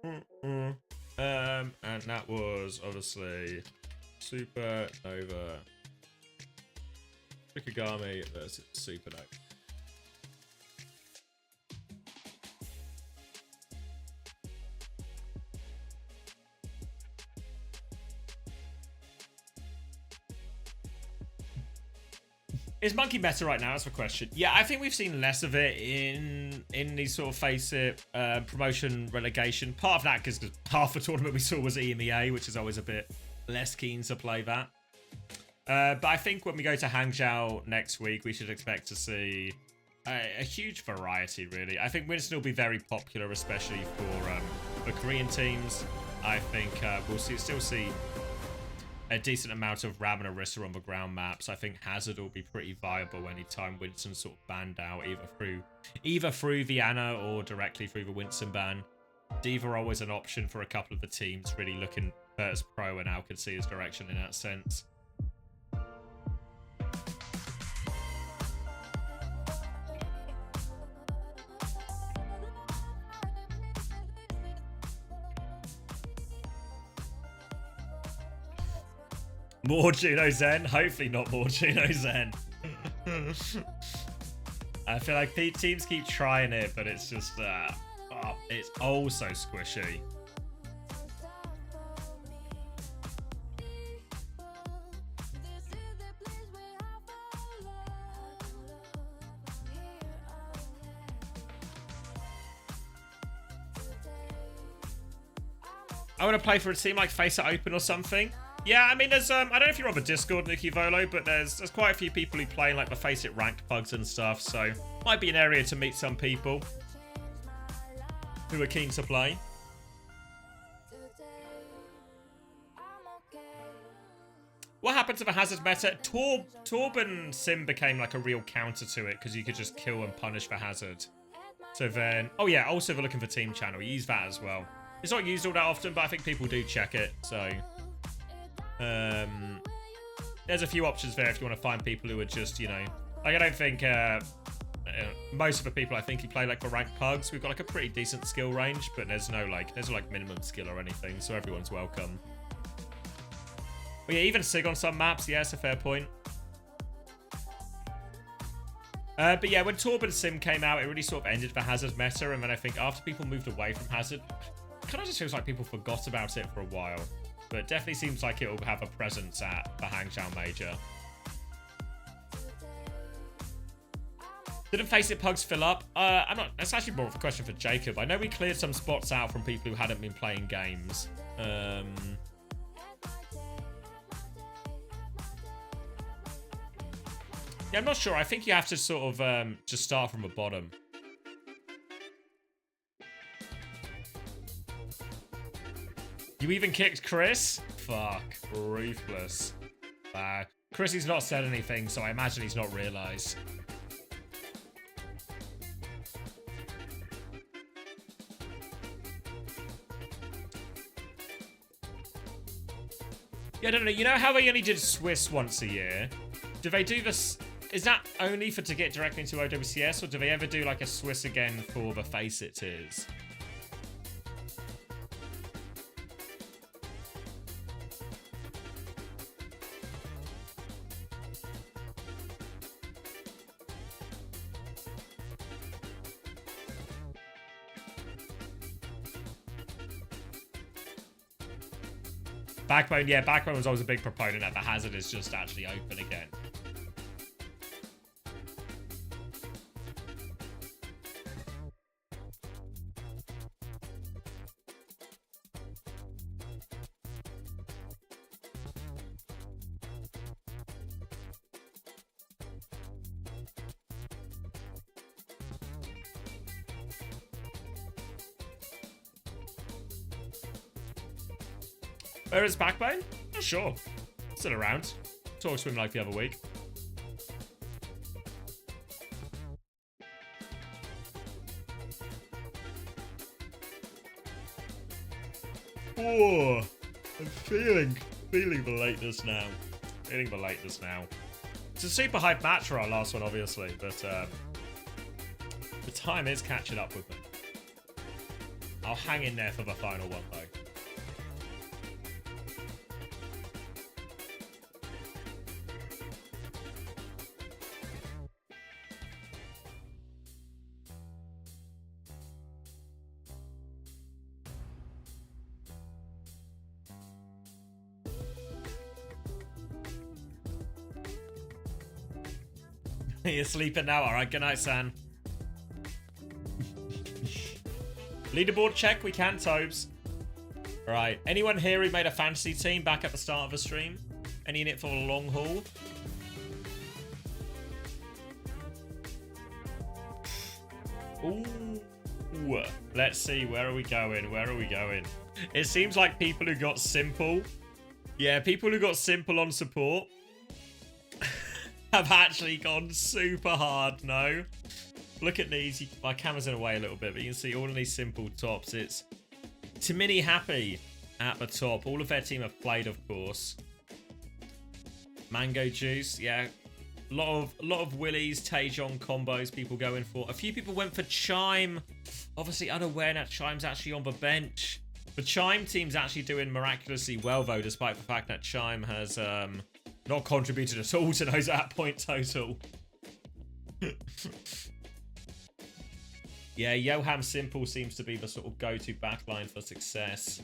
And that was obviously Supernova Shikigami versus Supernova. Is Monkey meta right now? That's the question. Yeah, I think we've seen less of it in these sort of FACEIT promotion relegation. Part of that because half the tournament we saw was EMEA, which is always a bit less keen to play that. But I think when we go to Hangzhou next week, we should expect to see a huge variety, really. I think Winston will be very popular, especially for Korean teams. I think we'll still see a decent amount of Ram and Orisa on the ground maps. I think Hazard will be pretty viable anytime Winston's sort of banned out, either through Vienna or directly through the Winston ban. Diva are always an option for a couple of the teams really looking Virtus Pro and now can see his direction in that sense. More Juno Zen? Hopefully not more Juno Zen. I feel like teams keep trying it, but it's just, it's oh so squishy. I want to play for a team like FACEIT Open or something. Yeah, I mean, there's I don't know if you're on the Discord, Nuki Volo, but there's quite a few people who play like the FACEIT ranked pugs and stuff, so might be an area to meet some people who are keen to play. What happened to the Hazard meta? Torb and Sim became like a real counter to it because you could just kill and punish the Hazard. So then, oh yeah, also we're looking for Team Channel. Use that as well. It's not used all that often, but I think people do check it, so there's a few options there if you want to find people who are just, you know, like I don't think most of the people I think who play like the ranked pugs, we've got like a pretty decent skill range, but there's no like minimum skill or anything, so everyone's welcome. But yeah, even Sig on some maps, yeah, it's a fair point. But yeah, when Torb and Sim came out, it really sort of ended the Hazard meta, and then I think after people moved away from Hazard, it kind of just feels like people forgot about it for a while. But it definitely seems like it will have a presence at the Hangzhou Major. Didn't FACEIT pugs fill up? I'm not. That's actually more of a question for Jacob. I know we cleared some spots out from people who hadn't been playing games. Yeah, I'm not sure. I think you have to sort of just start from the bottom. You even kicked Chris? Fuck. Ruthless. Chrissy's not said anything, so I imagine he's not realised. Yeah, I don't know. You know how they only did Swiss once a year? Do they do this? Is that only to get directly into OWCS, or do they ever do like a Swiss again for the FACEIT tiers? Backbone, yeah, Backbone was always a big proponent that the Hazard is just actually open again. Where is Backbone? Not sure. Still around. Talked to him like the other week. Oh, I'm feeling the lateness now. Feeling the lateness now. It's a super hype match for our last one, obviously, but the time is catching up with me. I'll hang in there for the final one, though. You're sleeping now? Alright, good night, San. Leaderboard check, we can, Tobes. Alright, anyone here who made a fantasy team back at the start of the stream? Any in it for a long haul? Ooh. Let's see, where are we going? Where are we going? It seems like people who got simple. Yeah, people who got simple on support have actually gone super hard, no? Look at these. My camera's in the way a little bit, but you can see all of these simple tops. It's Timini Happy at the top. All of their team have played, of course. Mango Juice, yeah. A lot of Willies, Taejon combos people going for. A few people went for Chime. Obviously unaware that Chime's actually on the bench. The Chime team's actually doing miraculously well, though, despite the fact that Chime has not contributed at all to those at-point total. Yeah, Yoham Simple seems to be the sort of go-to backline for success.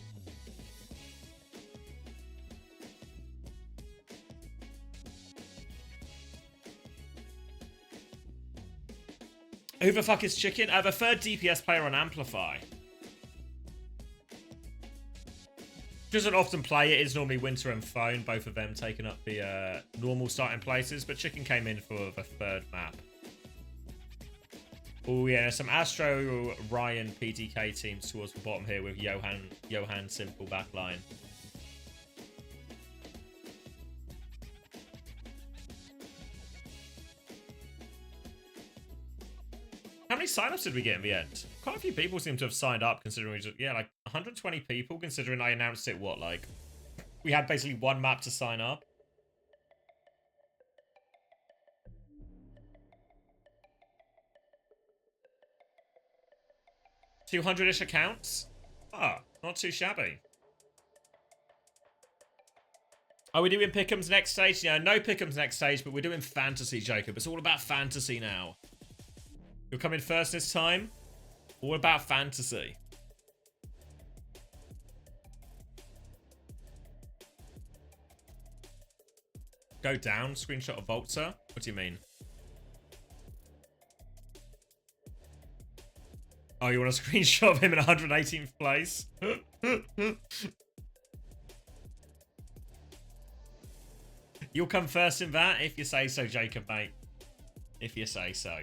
Who the fuck is Chicken? The third DPS player on Amplify. Doesn't often play it. It's normally Winter and Phone, both of them taking up the normal starting places, but Chicken came in for the third map. Oh yeah, some Astro Ryan PTK teams towards the bottom here with Johan Simple backline. How many signups did we get in the end? Quite a few people seem to have signed up, considering we just, yeah, like 120 people, considering I announced it, what, like, we had basically one map to sign up. $200-ish accounts? Ah, not too shabby. Are we doing Pick'ems next stage? Yeah, no Pick'ems next stage, but we're doing fantasy, Jacob. It's all about fantasy now. You're coming first this time? All about fantasy. Go down, screenshot of Volta? What do you mean? Oh, you want a screenshot of him in 118th place? You'll come first in that, if you say so, Jacob, mate. If you say so.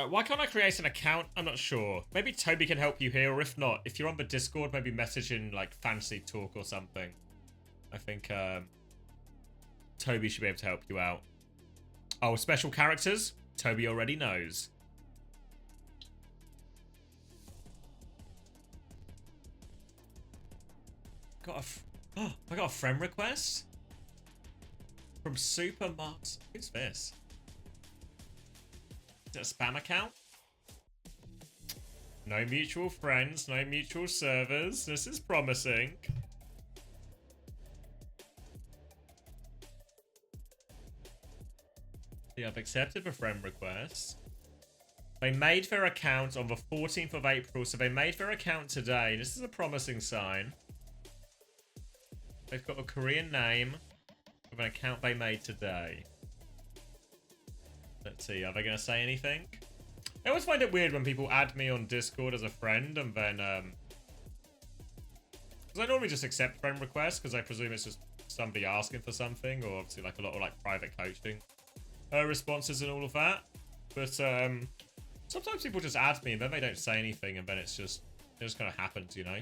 Why can't I create an account? I'm not sure. Maybe Toby can help you here, or if not, if you're on the Discord, maybe message in, like, Fantasy Talk or something. I think, Toby should be able to help you out. Oh, special characters? Toby already knows. I got a friend request? From Super Mars. Who's this? Is it a spam account? No mutual friends, no mutual servers. This is promising. Yeah, I've accepted the friend request. They made their account on the 14th of April, so they made their account today. This is a promising sign. They've got a Korean name of an account they made today. Let's see, are they going to say anything? I always find it weird when people add me on Discord as a friend and then, because I normally just accept friend requests because I presume it's just somebody asking for something, or obviously like a lot of like private coaching responses and all of that. But sometimes people just add me and then they don't say anything and then it just kind of happens, you know?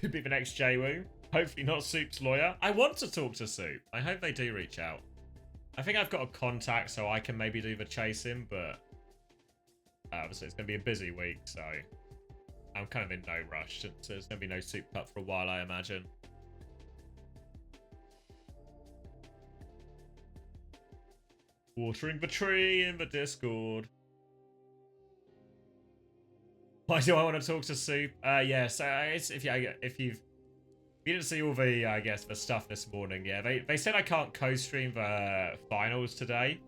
Could be the next JWoo. Hopefully not Soup's lawyer. I want to talk to Soup. I hope they do reach out. I think I've got a contact so I can maybe do the chasing, but obviously it's going to be a busy week, so I'm kind of in no rush. So there's going to be no Soup Cup for a while, I imagine. Watering the tree in the Discord. Why do I want to talk to Soup? Yeah, so if you didn't see all the, I guess, the stuff this morning, yeah, they said I can't co-stream the finals today.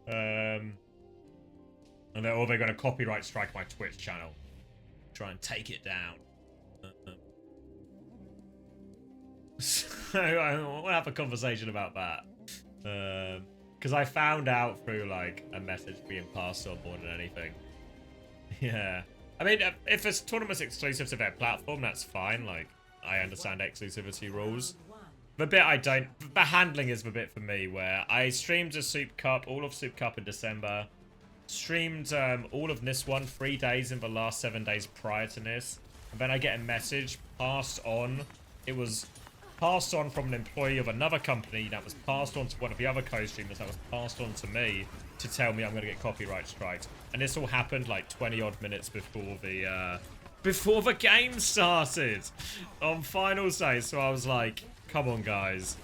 And they're going to copyright strike my Twitch channel. Try and take it down. So I want to have a conversation about that. Because I found out through, like, a message being passed on more than anything. Yeah. I mean, if a tournament's exclusive to their platform, that's fine. Like, I understand exclusivity rules. The bit I don't... The handling is the bit for me, where I streamed a Soup Cup, all of Soup Cup in December. Streamed all of this one 3 days in the last 7 days prior to this. And then I get a message passed on. It was passed on from an employee of another company that was passed on to one of the other co-streamers that was passed on to me to tell me I'm going to get copyright striked. And this all happened like 20 odd minutes before the game started on finals day. So I was like, come on guys,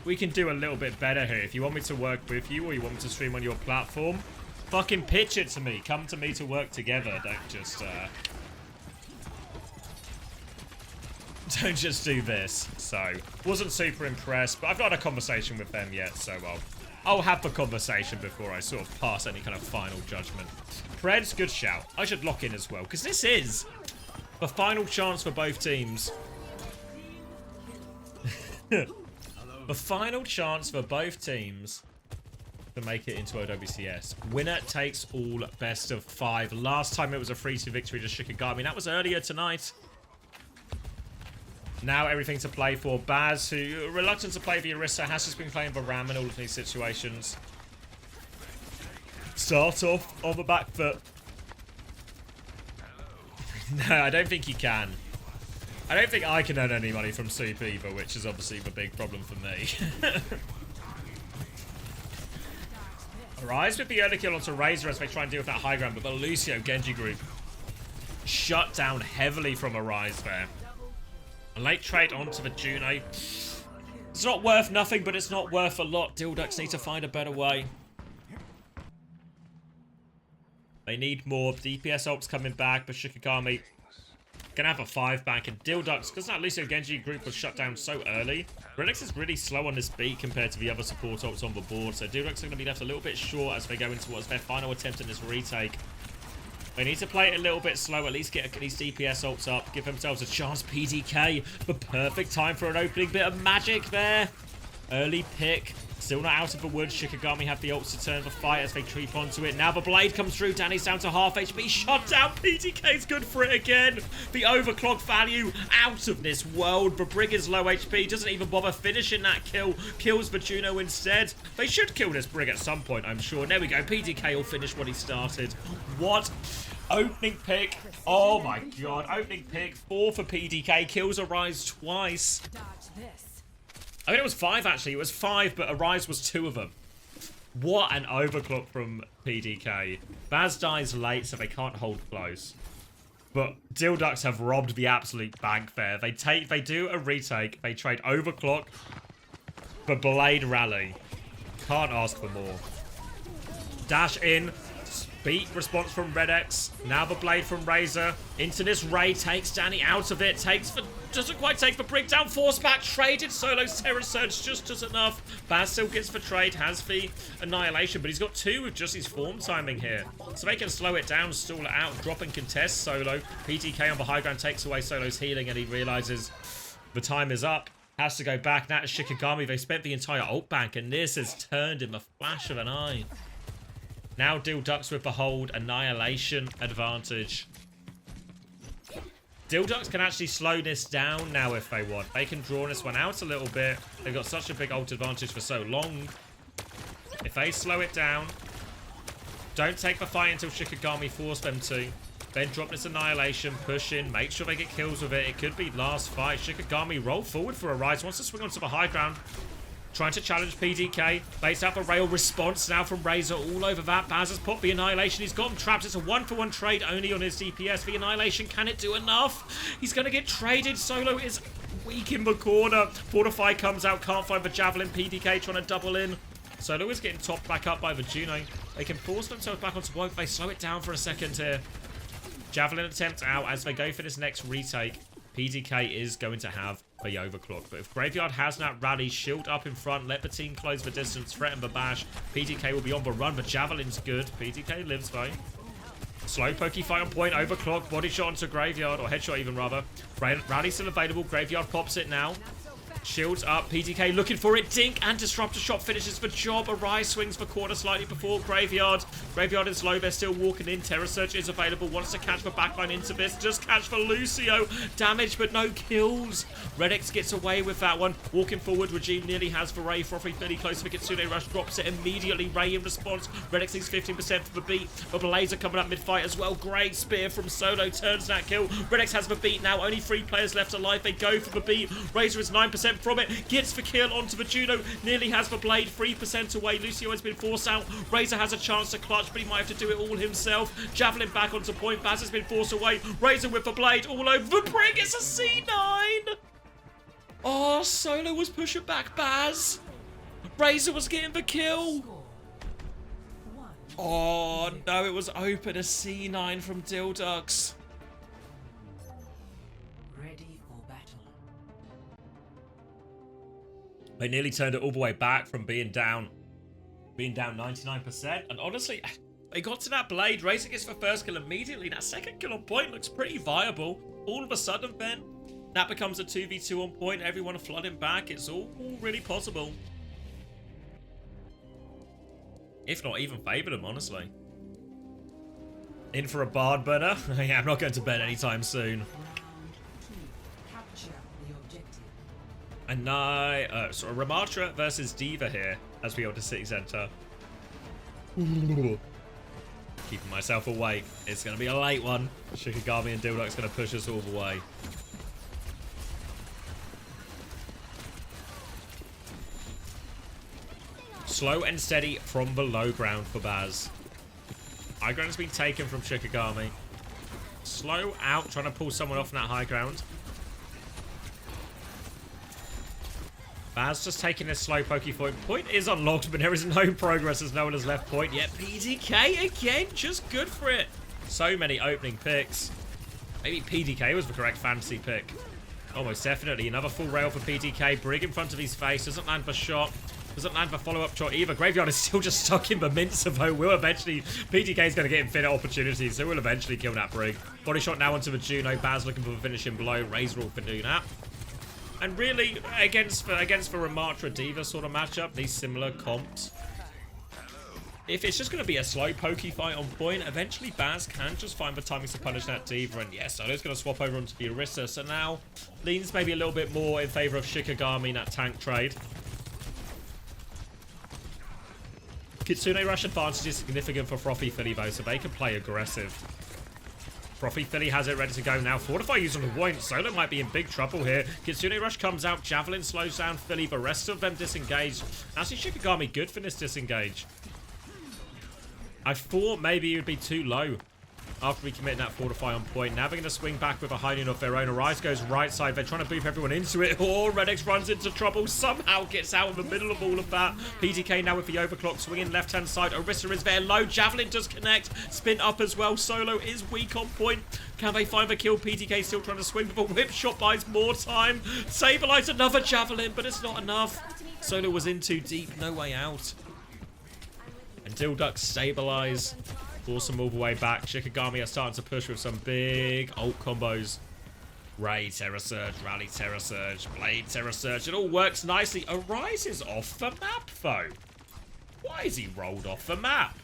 we can do a little bit better here. If you want me to work with you or you want me to stream on your platform, fucking pitch it to me. Come to me to work together. Don't just do this. So, wasn't super impressed, but I've not had a conversation with them yet, so I'll have the conversation before I sort of pass any kind of final judgment. Preds, good shout. I should lock in as well, because this is the final chance for both teams. The final chance for both teams to make it into OWCS. Winner takes all, best of 5. Last time it was a 3-2 victory to Shikigami. That was earlier tonight. Now everything to play for. Baz, who reluctant to play the Orisa, has just been playing the Ram in all of these situations. Start off on the back foot. No, I don't think you can. I don't think I can earn any money from Soup either, which is obviously the big problem for me. Arise with the early kill onto Razor as they try and deal with that high ground, but the Lucio Genji group shut down heavily from Arise there. A late trade onto the Juno. It's not worth nothing, but it's not worth a lot. Dhillducks need to find a better way. They need more. DPS ults coming back, but Shikigami gonna have a 5 back. And Dhillducks, because that Lucio Genji group was shut down so early, Redix is really slow on this beat compared to the other support ults on the board. So Dhillducks are gonna be left a little bit short as they go into what's their final attempt in this retake. They need to play it a little bit slow, at least get these DPS ults up, give themselves a chance. PDK, the perfect time for an opening bit of magic there. Early pick, still not out of the woods. Shikigami have the ults to turn the fight as they creep onto it. Now the blade comes through, Danny's down to half HP, shot down. PDK's good for it again. The overclock value out of this world. The Brig is low HP, doesn't even bother finishing that kill. Kills the Juno instead. They should kill this Brig at some point, I'm sure. There we go, PDK will finish what he started. What? Opening pick. Oh my god. Opening pick. 4 for PDK. Kills Arise twice. I mean, it was 5 actually. It was 5, but Arise was 2 of them. What an overclock from PDK. Baz dies late, so they can't hold close. But Dhillducks have robbed the absolute bank there. They do a retake. They trade overclock for Blade Rally. Can't ask for more. Dash in. Beat response from Redx. Now the blade from Razor. Into this Ray. Takes Danny out of it. Doesn't quite take the Brig down. Force back. Traded. Solo's Terror Surge just does enough. Baz still gets the trade. Has the Annihilation. But he's got 2 with just his form timing here. So they can slow it down. Stall it out. Drop and contest Solo. PTK on the high ground takes away Solo's healing. And he realizes the time is up. Has to go back. That is Shikigami. They spent the entire ult bank. And this has turned in the flash of an eye. Now Dhillducks with the hold Annihilation advantage. Dhillducks can actually slow this down now if they want. They can draw this one out a little bit. They've got such a big ult advantage for so long. If they slow it down, don't take the fight until Shikigami force them to. Then drop this Annihilation, push in, make sure they get kills with it. It could be last fight. Shikigami roll forward for a rise. Wants to swing onto the high ground. Trying to challenge PDK. Based out the rail response now from Razor all over that. Baz has popped the Annihilation. He's got him trapped. It's a 1-for-1 trade only on his DPS. The Annihilation, can it do enough? He's going to get traded. Solo is weak in the corner. Fortify comes out. Can't find the Javelin. PDK trying to double in. Solo is getting topped back up by the Juno. They can force themselves back onto woke. They slow it down for a second here. Javelin attempt out as they go for this next retake. PDK is going to have a overclock. But if Graveyard has that rally, shield up in front, let the team close the distance, threaten the bash, PDK will be on the run, but Javelin's good. PDK lives though. Slow pokey fight on point, overclock, body shot onto Graveyard, or headshot even rather. Rally still available, Graveyard pops it now. Shields up, PDK looking for it, dink, and Disruptor Shot finishes the job. Arise swings for corner slightly before Graveyard. Graveyard is low, they're still walking in. Terror Surge is available, wants to catch the backline into this, just catch for Lucio. Damage, but no kills. Redx gets away with that one. Walking forward, Regime nearly has for Ray. Frothy fairly close to the Kitsune Rush, drops it immediately. Ray in response, Redx needs 15% for the beat, but the laser coming up mid-fight as well. Great spear from Solo, turns that kill. Redx has the beat now, only 3 players left alive. They go for the beat. Razor is 9% from it, gets the kill onto the Juno, nearly has the blade, 3% away. Lucio has been forced out. Razor has a chance to clutch, but he might have to do it all himself. Javelin back onto point, Baz has been forced away. Razor with the blade all over the brig. It's a C9. Oh, Solo was pushing back Baz. Razor was getting the kill. Oh no, it was open. A C9 from Dhillducks. They nearly turned it all the way back from being down 99%. And honestly, they got to that blade. Razor gets the first kill immediately. That second kill on point looks pretty viable. All of a sudden, then, that becomes a 2v2 on point. Everyone flooding back. It's all really possible. If not even favor them, honestly. In for a Bard burner. Yeah, I'm not going to bed anytime soon. And now, so Ramatra versus Diva here as we go to City Center. Keeping myself awake. It's going to be a late one. Shikigami and Dhillducks going to push us all the way. Slow and steady from the low ground for Baz. High ground's been taken from Shikigami. Slow out, trying to pull someone off in that high ground. Baz just taking a slow pokey point. Point is unlocked, but there is no progress as no one has left point yet. PDK again, just good for it. So many opening picks. Maybe PDK was the correct fantasy pick. Almost definitely. Another full rail for PDK. Brig in front of his face. Doesn't land the shot. Doesn't land the follow-up shot either. Graveyard is still just stuck in the mincer though. Will eventually... PDK is going to get infinite opportunities, so we'll eventually kill that Brig. Body shot now onto the Juno. Baz looking for the finishing blow. Razor all for doing that. And really, against the Ramatra Diva sort of matchup, these similar comps, if it's just going to be a slow pokey fight on point, eventually Baz can just find the timings to punish that Diva. And yes, Solo's going to swap over onto the Orisa. So now, leans maybe a little bit more in favor of Shikigami in that tank trade. Kitsune Rush advantage is significant for Frothy Philly though, so they can play aggressive. Frothy Philly has it ready to go now. Fortify using the point. Solo might be in big trouble here. Kitsune Rush comes out. Javelin slows down Philly. The rest of them disengage. Actually, Shikigami good for this disengage. I thought maybe it would be too low after we commit that Fortify on point. Now they're going to swing back with a Hylian of their own. Arise goes right side. They're trying to boof everyone into it. Oh, Redx runs into trouble. Somehow gets out in the middle of all of that. PDK now with the overclock. Swinging left-hand side. Orisa is there low. Javelin does connect. Spin up as well. Solo is weak on point. Can they find the kill? PDK still trying to swing, but the whip shot buys more time. Saberlight another Javelin, but it's not enough. Solo was in too deep. No way out. And Dhillducks stabilize. Force them all the way back. Shikigami are starting to push with some big ult combos. Ray Terror Surge, Rally Terror Surge, Blade Terror Surge. It all works nicely. Arise is off the map, though. Why is he rolled off the map?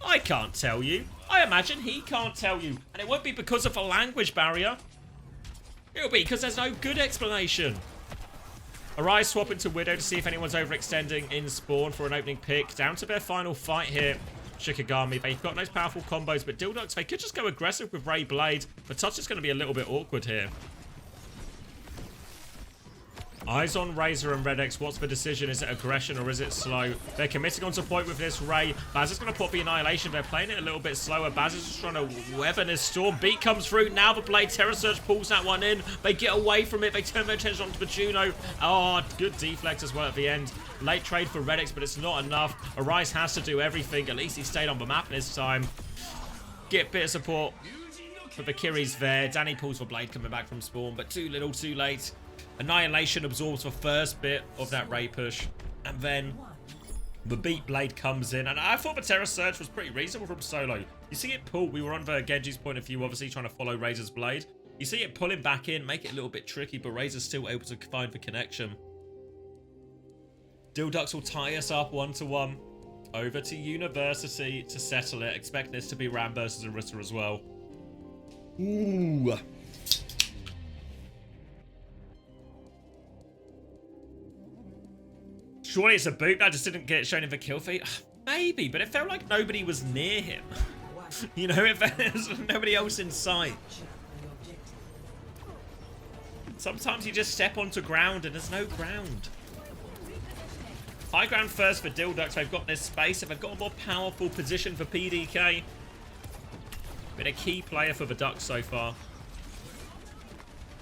I can't tell you. I imagine he can't tell you. And it won't be because of a language barrier. It'll be because there's no good explanation. Arise swap into Widow to see if anyone's overextending in spawn for an opening pick. Down to their final fight here. Shikigami. They've got nice powerful combos, but Dhillducks, they could just go aggressive with Ray Blade. The touch is going to be a little bit awkward here. Eyes on Razor and Redx. What's the decision? Is it aggression or is it slow? They're committing onto point with this Ray. Baz is going to put the Annihilation. They're playing it a little bit slower. Baz is just trying to weather this storm. Beat comes through. Now the Blade. Terror Surge pulls that one in. They get away from it. They turn their attention onto the Juno. Oh, good deflex as well at the end. Late trade for Redx, but it's not enough. Arise has to do everything. At least he stayed on the map this time. Get a bit of support for the Kiri's there. Danny pulls for Blade coming back from spawn, but too little, too late. Annihilation absorbs the first bit of that Ray push, and then the Beat Blade comes in, and I thought the Terror Surge was pretty reasonable from Solo. You see it pull, we were on the Genji's point of view, obviously trying to follow Razor's Blade. You see it pull him back in, make it a little bit tricky, but Razor's still able to find the connection. Dhillducks will tie us up 1-1. Over to University to settle it. Expect this to be Ram versus Arita as well. Ooh. Surely it's a boot. I just didn't get shown in the kill feed. Maybe, but it felt like nobody was near him. You know, if there's nobody else in sight. Sometimes you just step onto ground and there's no ground. High ground first for Dhillducks. They've got this space and they've got a more powerful position for PDK. Been a key player for the Ducks so far.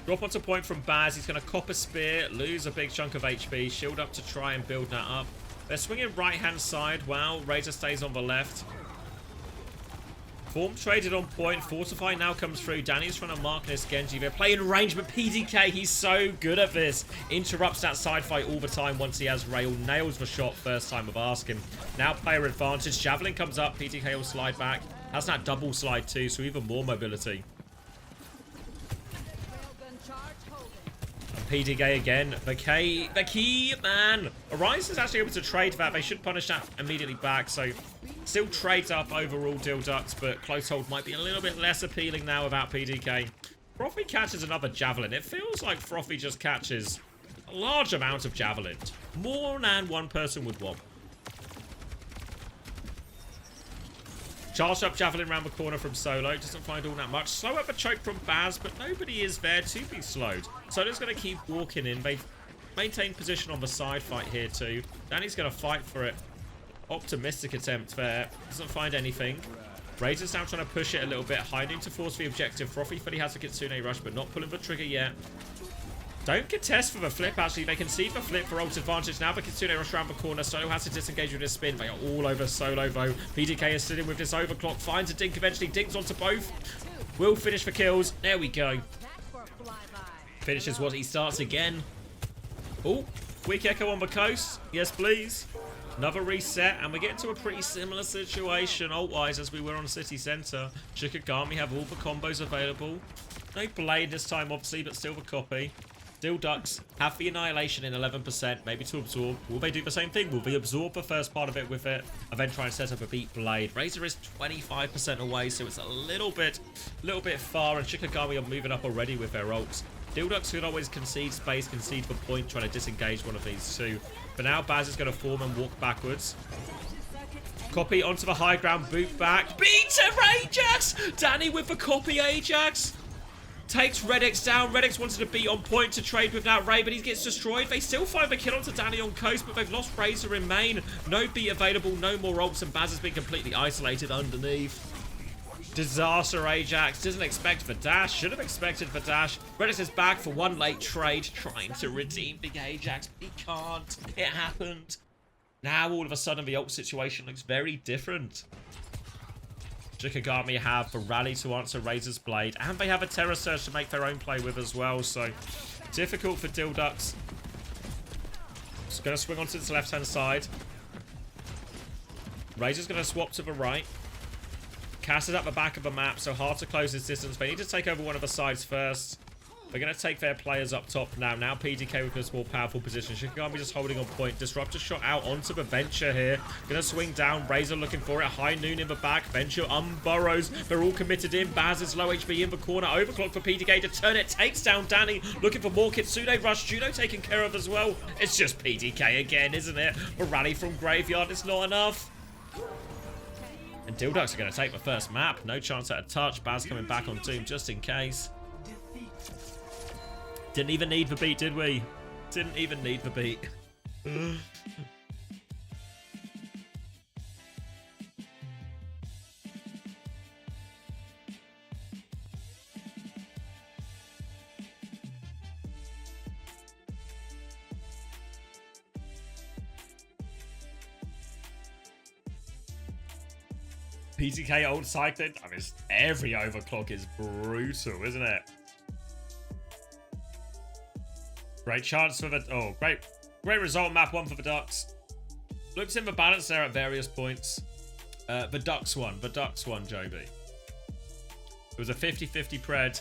Drop onto point from Baz. He's going to cop a spear, lose a big chunk of HP, shield up to try and build that up. They're swinging right-hand side. Wow, Razor stays on the left. Form traded on point. Fortify now comes through. Danny's trying to mark this Genji. They're playing range, but PDK, he's so good at this. Interrupts that side fight all the time once he has rail. Nails the shot first time of asking. Now player advantage. Javelin comes up. PDK will slide back. Has that double slide too, so even more mobility. PDK again. The key, man. Arise is actually able to trade that. They should punish that immediately back. So still trades up overall Dhillducks, but close hold might be a little bit less appealing now without PDK. Frothy catches another Javelin. It feels like Frothy just catches a large amount of Javelin. More than one person would want. Charged up Javelin around the corner from Solo. Doesn't find all that much. Slow up a choke from Baz, but nobody is there to be slowed. Solo's going to keep walking in. They've maintained position on the side fight here too. Danny's going to fight for it. Optimistic attempt there. Doesn't find anything. Razor's now trying to push it a little bit. Hiding to force the objective. Frothy fully has a Kitsune rush, but not pulling the trigger yet. Don't contest for the flip, actually. They can see the flip for ult advantage. Now the Kitsune rush around the corner. Solo has to disengage with his spin. They are all over Solo, though. PDK is sitting with this overclock. Finds a dink eventually. Dinks onto both. Will finish for kills. There we go. Finishes what he starts again. Oh, quick echo on the coast. Yes, please. Another reset, and we get into a pretty similar situation ult-wise as we were on City Centre. Shikigami have all the combos available. No Blade this time, obviously, but still the copy. Dhillducks have the Annihilation in 11%, maybe to absorb. Will they do the same thing? Will they absorb the first part of it with it, and then try and set up a Beat Blade? Razor is 25% away, so it's a little bit far, and Shikigami are moving up already with their ults. Dhillducks could always concede space, concede the point, trying to disengage one of these two. But now Baz is going to form and walk backwards. Copy onto the high ground, boot back. Beat Ajax! Danny with the copy Ajax. Takes Redx down. Redx wanted to be on point to trade with that Ray, but he gets destroyed. They still find the kill onto Danny on coast, but they've lost Razor in main. No beat available, no more ults, and Baz has been completely isolated underneath. Disaster Ajax. Doesn't expect the dash. Should have expected the dash. Redx is back for one late trade, trying to redeem the Ajax. He can't. It happened. Now all of a sudden the ult situation looks very different. Shikigami have the rally to answer Razor's Blade, and they have a Terror Surge to make their own play with as well, so difficult for Dhillducks. Just going to swing onto the left-hand side. Razor's going to swap to the right. Cass is at the back of the map, so hard to close this distance. They need to take over one of the sides first. They're going to take their players up top now. Now PDK with this more powerful position. Shikigami just holding on point. Disruptor shot out onto the Venture here. Going to swing down. Razor looking for it. High Noon in the back. Venture unburrows. They're all committed in. Baz is low HP in the corner. Overclock for PDK to turn it. Takes down Danny. Looking for more Kitsune rush. Juno taken care of as well. It's just PDK again, isn't it? A rally from Graveyard. It's not enough. And Dhillducks are going to take the first map. No chance at a touch. Baz coming back on Doom just in case. Didn't even need the beat, did we? Didn't even need the beat. PTK old cycling. I mean, every overclock is brutal, isn't it? Great chance for the... Oh, great result. Map 1 for the Ducks. Looks in the balance there at various points. The Ducks won, Joby. It was a 50-50 pred,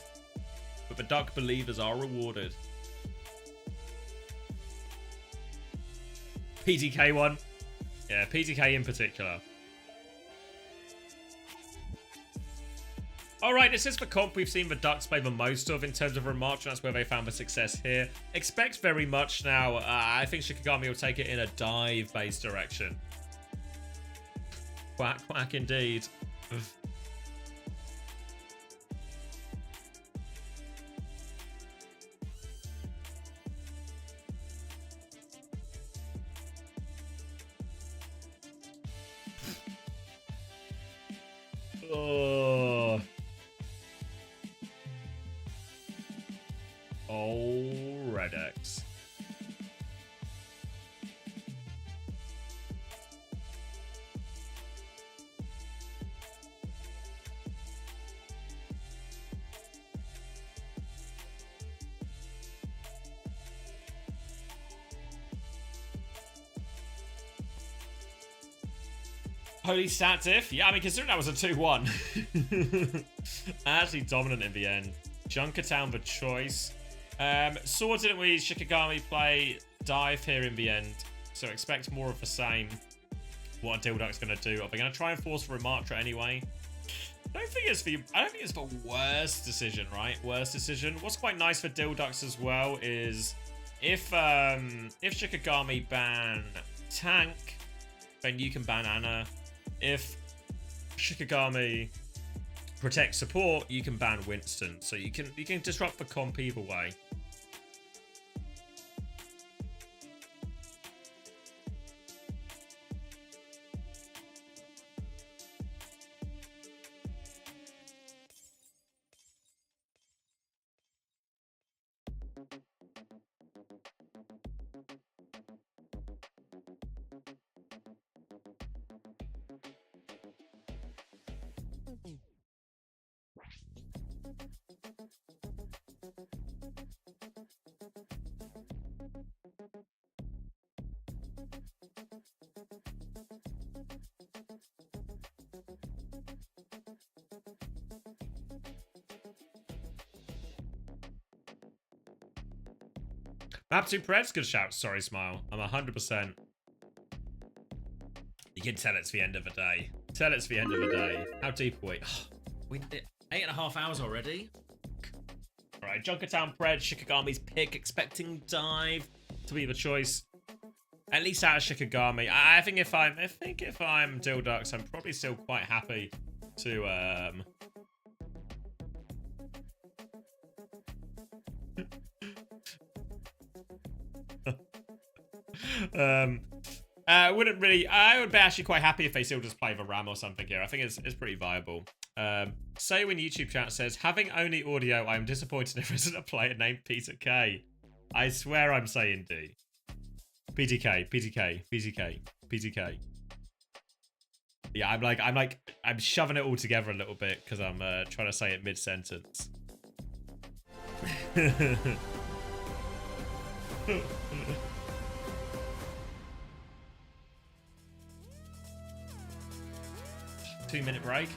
but the Duck believers are rewarded. PTK won. Yeah, PTK in particular. Alright, this is the comp we've seen the Ducks play the most of in terms of remarch, and that's where they found the success here. Expect very much now. I think Shikigami will take it in a dive-based direction. Quack, quack indeed. Oh. Oh, Redx. Holy stats if. Yeah, I mean, considering that was a 2-1. Actually dominant in the end. Junkertown the choice. Saw, didn't we, Shikigami play dive here in the end. So expect more of the same. What a Dhillducks going to do. Are they going to try and force for a Remartra anyway? I don't think it's the worst decision, right? Worst decision. What's quite nice for Dhillducks as well is if Shikigami ban tank, then you can ban Anna. If Shikigami protects support, you can ban Winston. So you can disrupt the comp either way. Map 2 Preds, good shout. Sorry, Smile. I'm 100%. You can tell it's the end of the day. Tell it's the end of the day. How deep are we? Oh, we did 8.5 hours already. Alright, Junkertown Pred, Shikigami's pick, expecting dive to be the choice. At least out of Shikigami. I think if I'm Dhillducks, I'm probably still quite happy to I would be actually quite happy if they still just play the RAM or something here. I think it's pretty viable. Say when YouTube chat says, having only audio, I'm disappointed there isn't a player named Peter K. I swear I'm saying D. PTK, PTK, PTK, PTK. Yeah, I'm shoving it all together a little bit because I'm trying to say it mid-sentence. 2-minute break.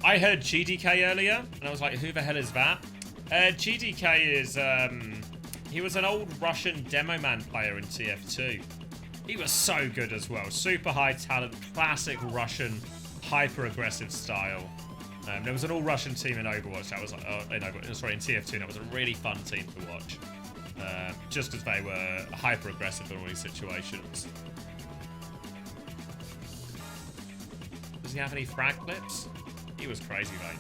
I heard GDK earlier, and I was like, who the hell is that? GDK is, he was an old Russian demo man player in TF2. He was so good as well. Super high talent, classic Russian, hyper-aggressive style. There was an all-Russian team in Overwatch that was, in TF2, that was a really fun team to watch. Just as they were hyper-aggressive in all these situations. Does he have any frag clips? He was crazy, mate.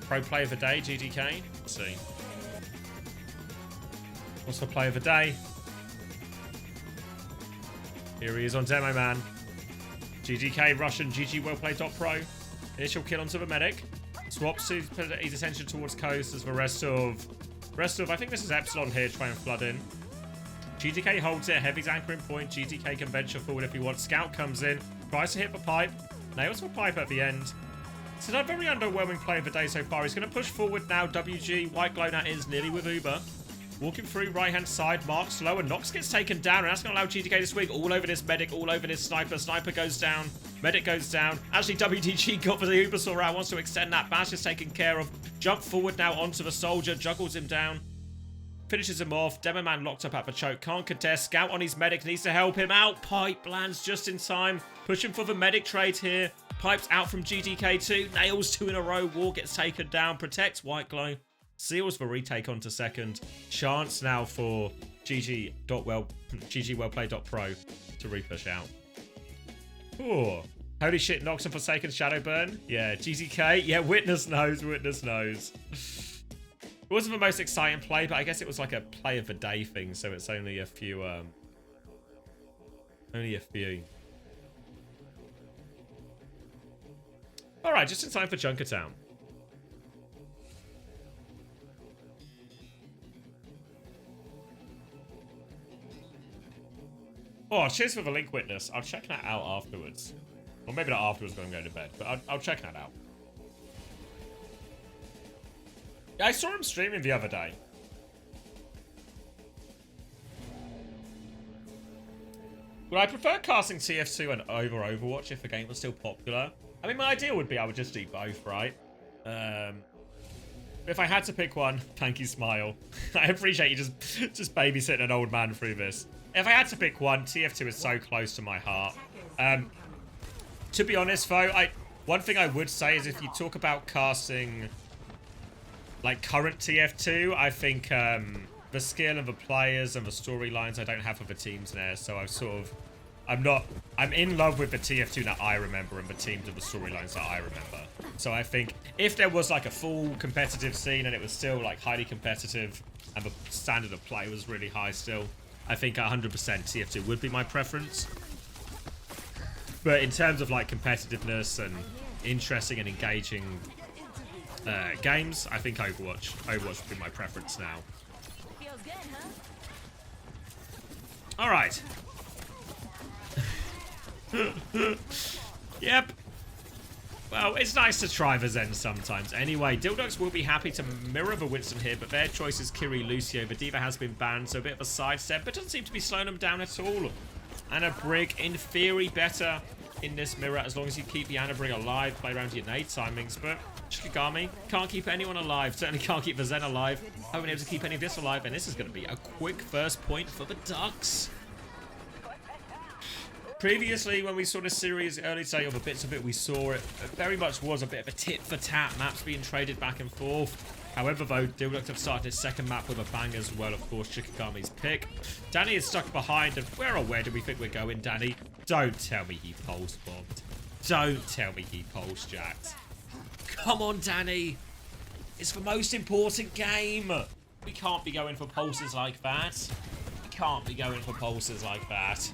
Pro play of the day, GDK. Let's see. What's the play of the day? Here he is on Demo Man. GGK Russian GG Wellplay.pro. Initial kill onto the medic. Swaps his attention towards coast as the rest of I think this is Epsilon here trying to flood in. GTK holds it, Heavy's anchoring point. GTK can venture forward if he wants. Scout comes in, tries to hit the pipe, nails the pipe at the end. It's a very underwhelming play of the day so far. He's going to push forward now. WG, White Glow that is, nearly with Uber. Walking through right-hand side, Mark slow, and Nox gets taken down, and that's going to allow GTK to swing all over this medic, all over this sniper. Sniper goes down, medic goes down. Actually, WDG got for the Uber saw out, wants to extend that. Bash is taken care of. Jump forward now onto the soldier, juggles him down. Finishes him off. Demo Man locked up at the choke. Can't contest. Scout on his medic. Needs to help him out. Pipe lands just in time. Pushing for the medic trade here. Pipes out from GTK2. Nails 2 in a row. War gets taken down. Protects White Glow. Seals the retake onto second. Chance now for GGWellplay.pro to repush out. Ooh. Holy shit. Nox and Forsaken Shadowburn. Yeah. GTK. Yeah. Witness knows. Witness knows. It wasn't the most exciting play, but I guess it was like a play of the day thing, so it's only a few, Alright, just in time for Junkertown. Oh, cheers for the link, Witness. I'll check that out afterwards. Or maybe not afterwards when I'm going to bed, but I'll check that out. Yeah, I saw him streaming the other day. Would I prefer casting TF2 and over Overwatch if the game was still popular? I mean, my idea would be I would just do both, right? If I had to pick one, thank you, Smile. I appreciate you just babysitting an old man through this. If I had to pick one, TF2 is so close to my heart. To be honest, though, one thing I would say is if you talk about casting like current TF2, I think the skill of the players and the storylines I don't have for the teams there, so I'm in love with the TF2 that I remember and the teams and the storylines that I remember. So I think if there was like a full competitive scene and it was still like highly competitive and the standard of play was really high still, I think 100% TF2 would be my preference. But in terms of like competitiveness and interesting and engaging games, I think Overwatch would be my preference now. Feels good, huh? All right. Yep. Well, it's nice to try the Zen sometimes. Anyway, Dhillducks will be happy to mirror the Winston here, but their choice is Kiri Lucio. The Diva has been banned, so a bit of a sidestep, but doesn't seem to be slowing them down at all. Anna Brig, in theory, better in this mirror as long as you keep the Anna Brig alive, play around your nade timings, but Shikigami can't keep anyone alive, certainly can't keep the Zen alive. Haven't been able to keep any of this alive, and this is going to be a quick first point for the Ducks. Previously, when we saw this series, early say of the bits of it we saw, it very much was a bit of a tit-for-tat, maps being traded back and forth. However, though, Dhillducks have started his second map with a bang as well, of course, Shikigami's pick. Danny is stuck behind, and where do we think we're going, Danny? Don't tell me he pulse-bombed. Don't tell me he pulse-jacked. Come on, Danny. It's the most important game. We can't be going for pulses like that. We can't be going for pulses like that.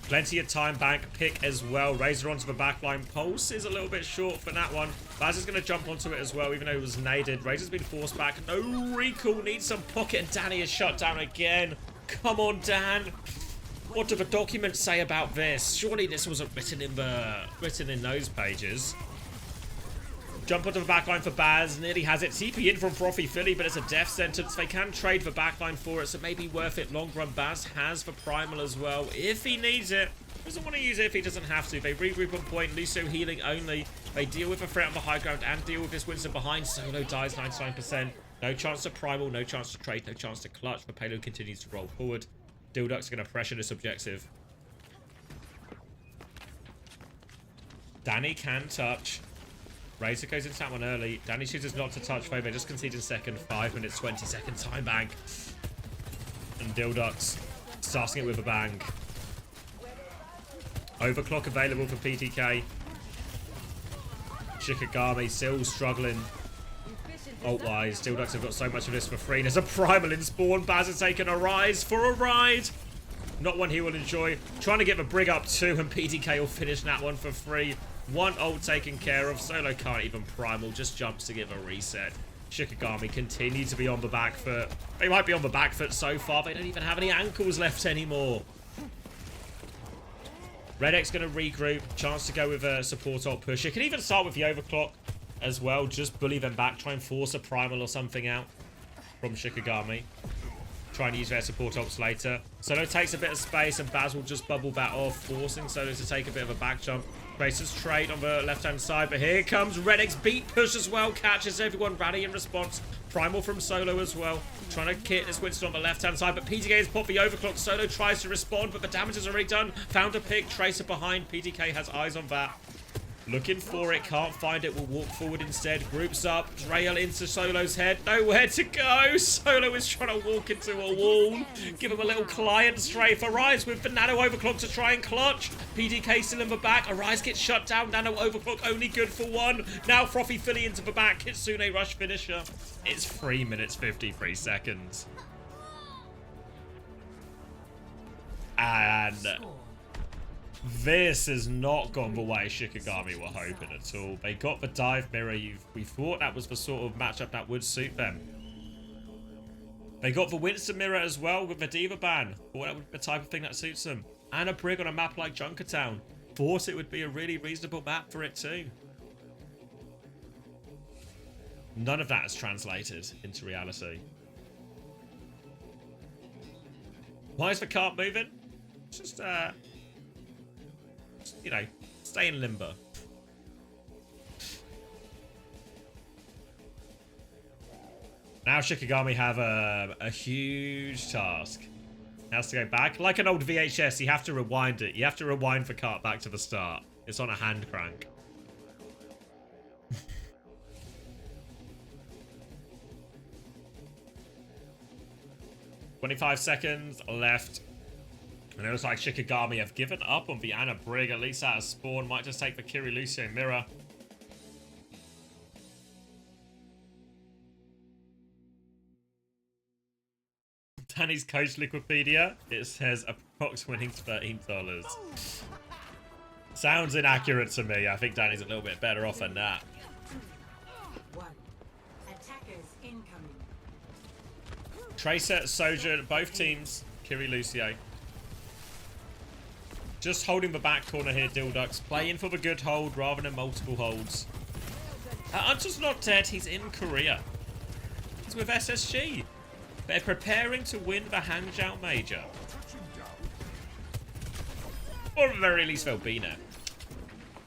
Plenty of time bank pick as well. Razor onto the backline. Pulse is a little bit short for that one. Baz is going to jump onto it as well, even though it was naded. Razor's been forced back. No recall. Needs some pocket, and Danny is shut down again. Come on, Dan. What do the documents say about this? Surely this wasn't written in those pages. Jump onto the backline for Baz. Nearly has it. TP in from Frothy Philly, but it's a death sentence. They can trade the backline for it, so maybe worth it long run. Baz has the primal as well, if he needs it. Doesn't want to use it if he doesn't have to. They regroup on point. Lucio healing only. They deal with a threat on the high ground and deal with this Winston behind. Solo dies 99%. No chance to primal, no chance to trade, no chance to clutch. The payload continues to roll forward. Dhillducks are going to pressure this objective. Danny can touch. Razor goes into that one early. Danny chooses not to touch, though. They just conceded second. 5 minutes, 20 second time bank. And Dhillducks starting it with a bang. Overclock available for PTK. Shikigami still struggling. Ult-wise, Dhillducks have got so much of this for free. There's a primal in spawn. Baz has taken a rise for a ride. Not one he will enjoy. Trying to get the brig up too, and PTK will finish that one for free. One ult taken care of. Solo can't even primal, just jumps to give a reset. Shikigami continue to be on the back foot. They might be on the back foot so far, they don't even have any ankles left anymore. Red X going to regroup. Chance to go with a support ult push. It can even start with the overclock as well. Just bully them back. Try and force a primal or something out from Shikigami. Trying to use their support ults later. Solo takes a bit of space and Baz will just bubble that off, forcing Solo to take a bit of a back jump. Grace's trade on the left-hand side, but here comes Red X beat push as well. Catches everyone, rally in response. Primal from Solo as well. Trying to kit this Winston on the left-hand side, but PTK has popped the overclock. Solo tries to respond, but the damage is already done. Found a pick, Tracer behind. PTK has eyes on that. Looking for it, can't find it, will walk forward instead. Groups up, Trail into Solo's head. Nowhere to go. Solo is trying to walk into a wall. Give him a little client strafe. Arise with the nano overclock to try and clutch. PDK still in the back. Arise gets shut down. Nano overclock only good for one. Now Frothy Philly into the back. Kitsune rush finisher. It's 3 minutes 53 seconds. And this has not gone the way Shikigami were hoping at all. They got the dive mirror. We thought that was the sort of matchup that would suit them. They got the Winston mirror as well with the Diva ban. Thought that would be the type of thing that suits them. And a brig on a map like Junkertown. Thought it would be a really reasonable map for it too. None of that is translated into reality. Why is the cart moving? Just, you know, stay in limbo. Now Shikigami have a huge task. Has to go back. Like an old VHS, you have to rewind it. You have to rewind the cart back to the start. It's on a hand crank. 25 seconds left. And it looks like Shikigami have given up on the Ana Brig, at least out of spawn. Might just take the Kiri Lucio mirror. Danny's coach Liquipedia. It says approx winning $13. Sounds inaccurate to me. I think Danny's a little bit better off than that. Tracer, Sojourn, both teams. Kiri Lucio. Just holding the back corner here, Dhillducks. Playing for the good hold rather than multiple holds. Hunter's not dead. He's in Korea. He's with SSG. They're preparing to win the Hangzhou Major. Or at the very least, they'll be now.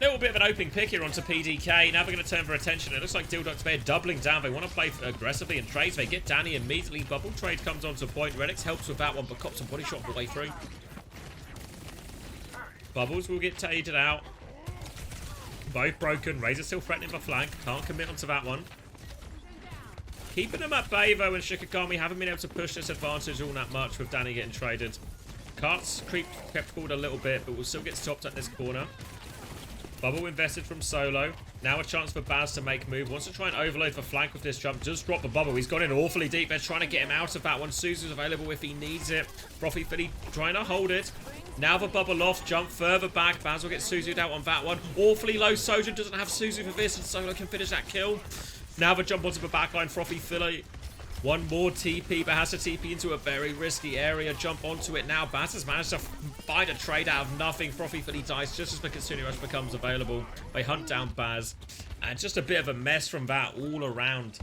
Little bit of an opening pick here onto PDK. Now they're going to turn for attention. It looks like Dhillducks, they're doubling down. They want to play aggressively in trades. They get Danny immediately. Bubble trade comes onto point. Redix helps with that one, but cops a body shot all the way through. Bubbles will get traded out. Both broken. Razor still threatening the flank. Can't commit onto that one. Keeping them at bay though, and Shikigami haven't been able to push this advantage all that much with Danny getting traded. Cart's kept forward a little bit, but will still get stopped at this corner. Bubble invested from Solo. Now a chance for Baz to make move. Wants to try and overload the flank with this jump. Just drop the bubble. He's got in awfully deep. They're trying to get him out of that one. Suzu's available if he needs it. Frothy Philly trying to hold it. Now the bubble off. Jump further back. Baz will get Suzu'd out on that one. Awfully low. Sojourn doesn't have Suzu for this, and Solo can finish that kill. Now the jump onto the backline. Frothy Philly. One more TP, but has to TP into a very risky area. Jump onto it now. Baz has managed to find a trade out of nothing. Frothy Philly dies just as the Kitsune Rush becomes available. They hunt down Baz. And just a bit of a mess from that all around.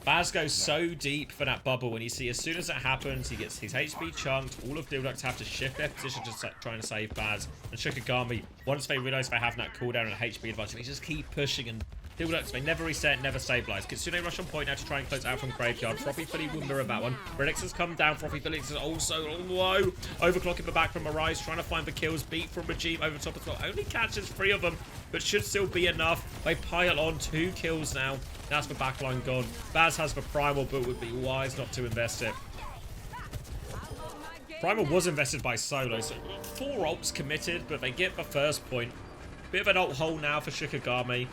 Baz goes so deep for that bubble, and you see as soon as that happens, he gets his HP chunked. All of Dhillducks have to shift their position to trying to save Baz. And Shikigami, once they realise they have that cooldown and HP advantage, they just keep pushing and Dhillducks, they never reset, never stabilize. Kitsune rush on point now to try and close out from Graveyard. Frothy Philly will mirror that one. Redix has come down. Frothy Felix is also low. Overclocking the back from Arise, trying to find the kills. Beat from Regime over top as well. Only catches 3 of them, but should still be enough. They pile on 2 kills now. That's the backline gone. Baz has the Primal, but would be wise not to invest it. Primal was invested by Solo, so 4 ults committed, but they get the first point. Bit of an ult hole now for Shikigami.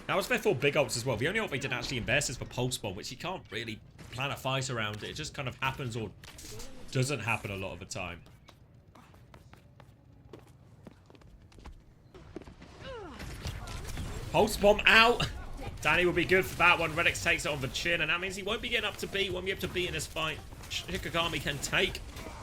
Now it's their 4 big ults as well. The only ult they didn't actually invest is the Pulse Bomb, which you can't really plan a fight around it. It just kind of happens or doesn't happen a lot of the time. Pulse Bomb out! Danny will be good for that one. Redix takes it on the chin, and that means he won't be getting up to B. Won't be able to B in this fight. Shikigami can take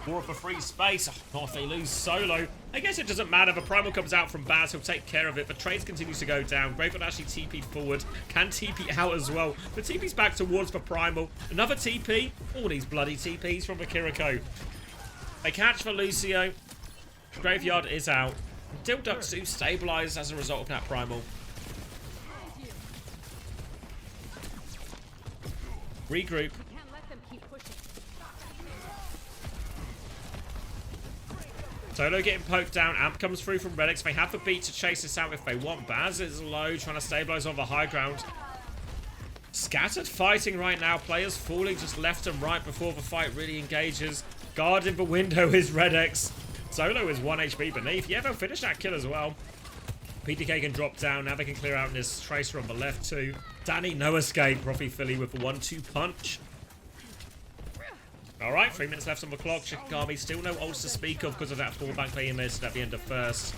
more of a free space. Oh, not if they lose Solo. I guess it doesn't matter. The Primal comes out from Baz. He'll take care of it. The trades continues to go down. Graveyard actually TP'd forward. Can TP out as well. The TP's back towards the Primal. Another TP. All these bloody TPs from the Kiriko. They catch for Lucio. Graveyard is out. Dhillducks do stabilize as a result of that Primal. Regroup. Solo getting poked down. Amp comes through from Redix. They have the beat to chase this out if they want. Baz is low, trying to stabilize on the high ground. Scattered fighting right now. Players falling just left and right before the fight really engages. Guarding the window is Redix. Solo is 1 HP beneath. Yeah, they'll finish that kill as well. PTK can drop down. Now they can clear out this Tracer on the left too. Danny, no escape. Frothy Philly with the 1-2 punch. Alright, 3 minutes left on the clock. Shikigami still no ults to speak of because of that fallback play he missed at the end of first.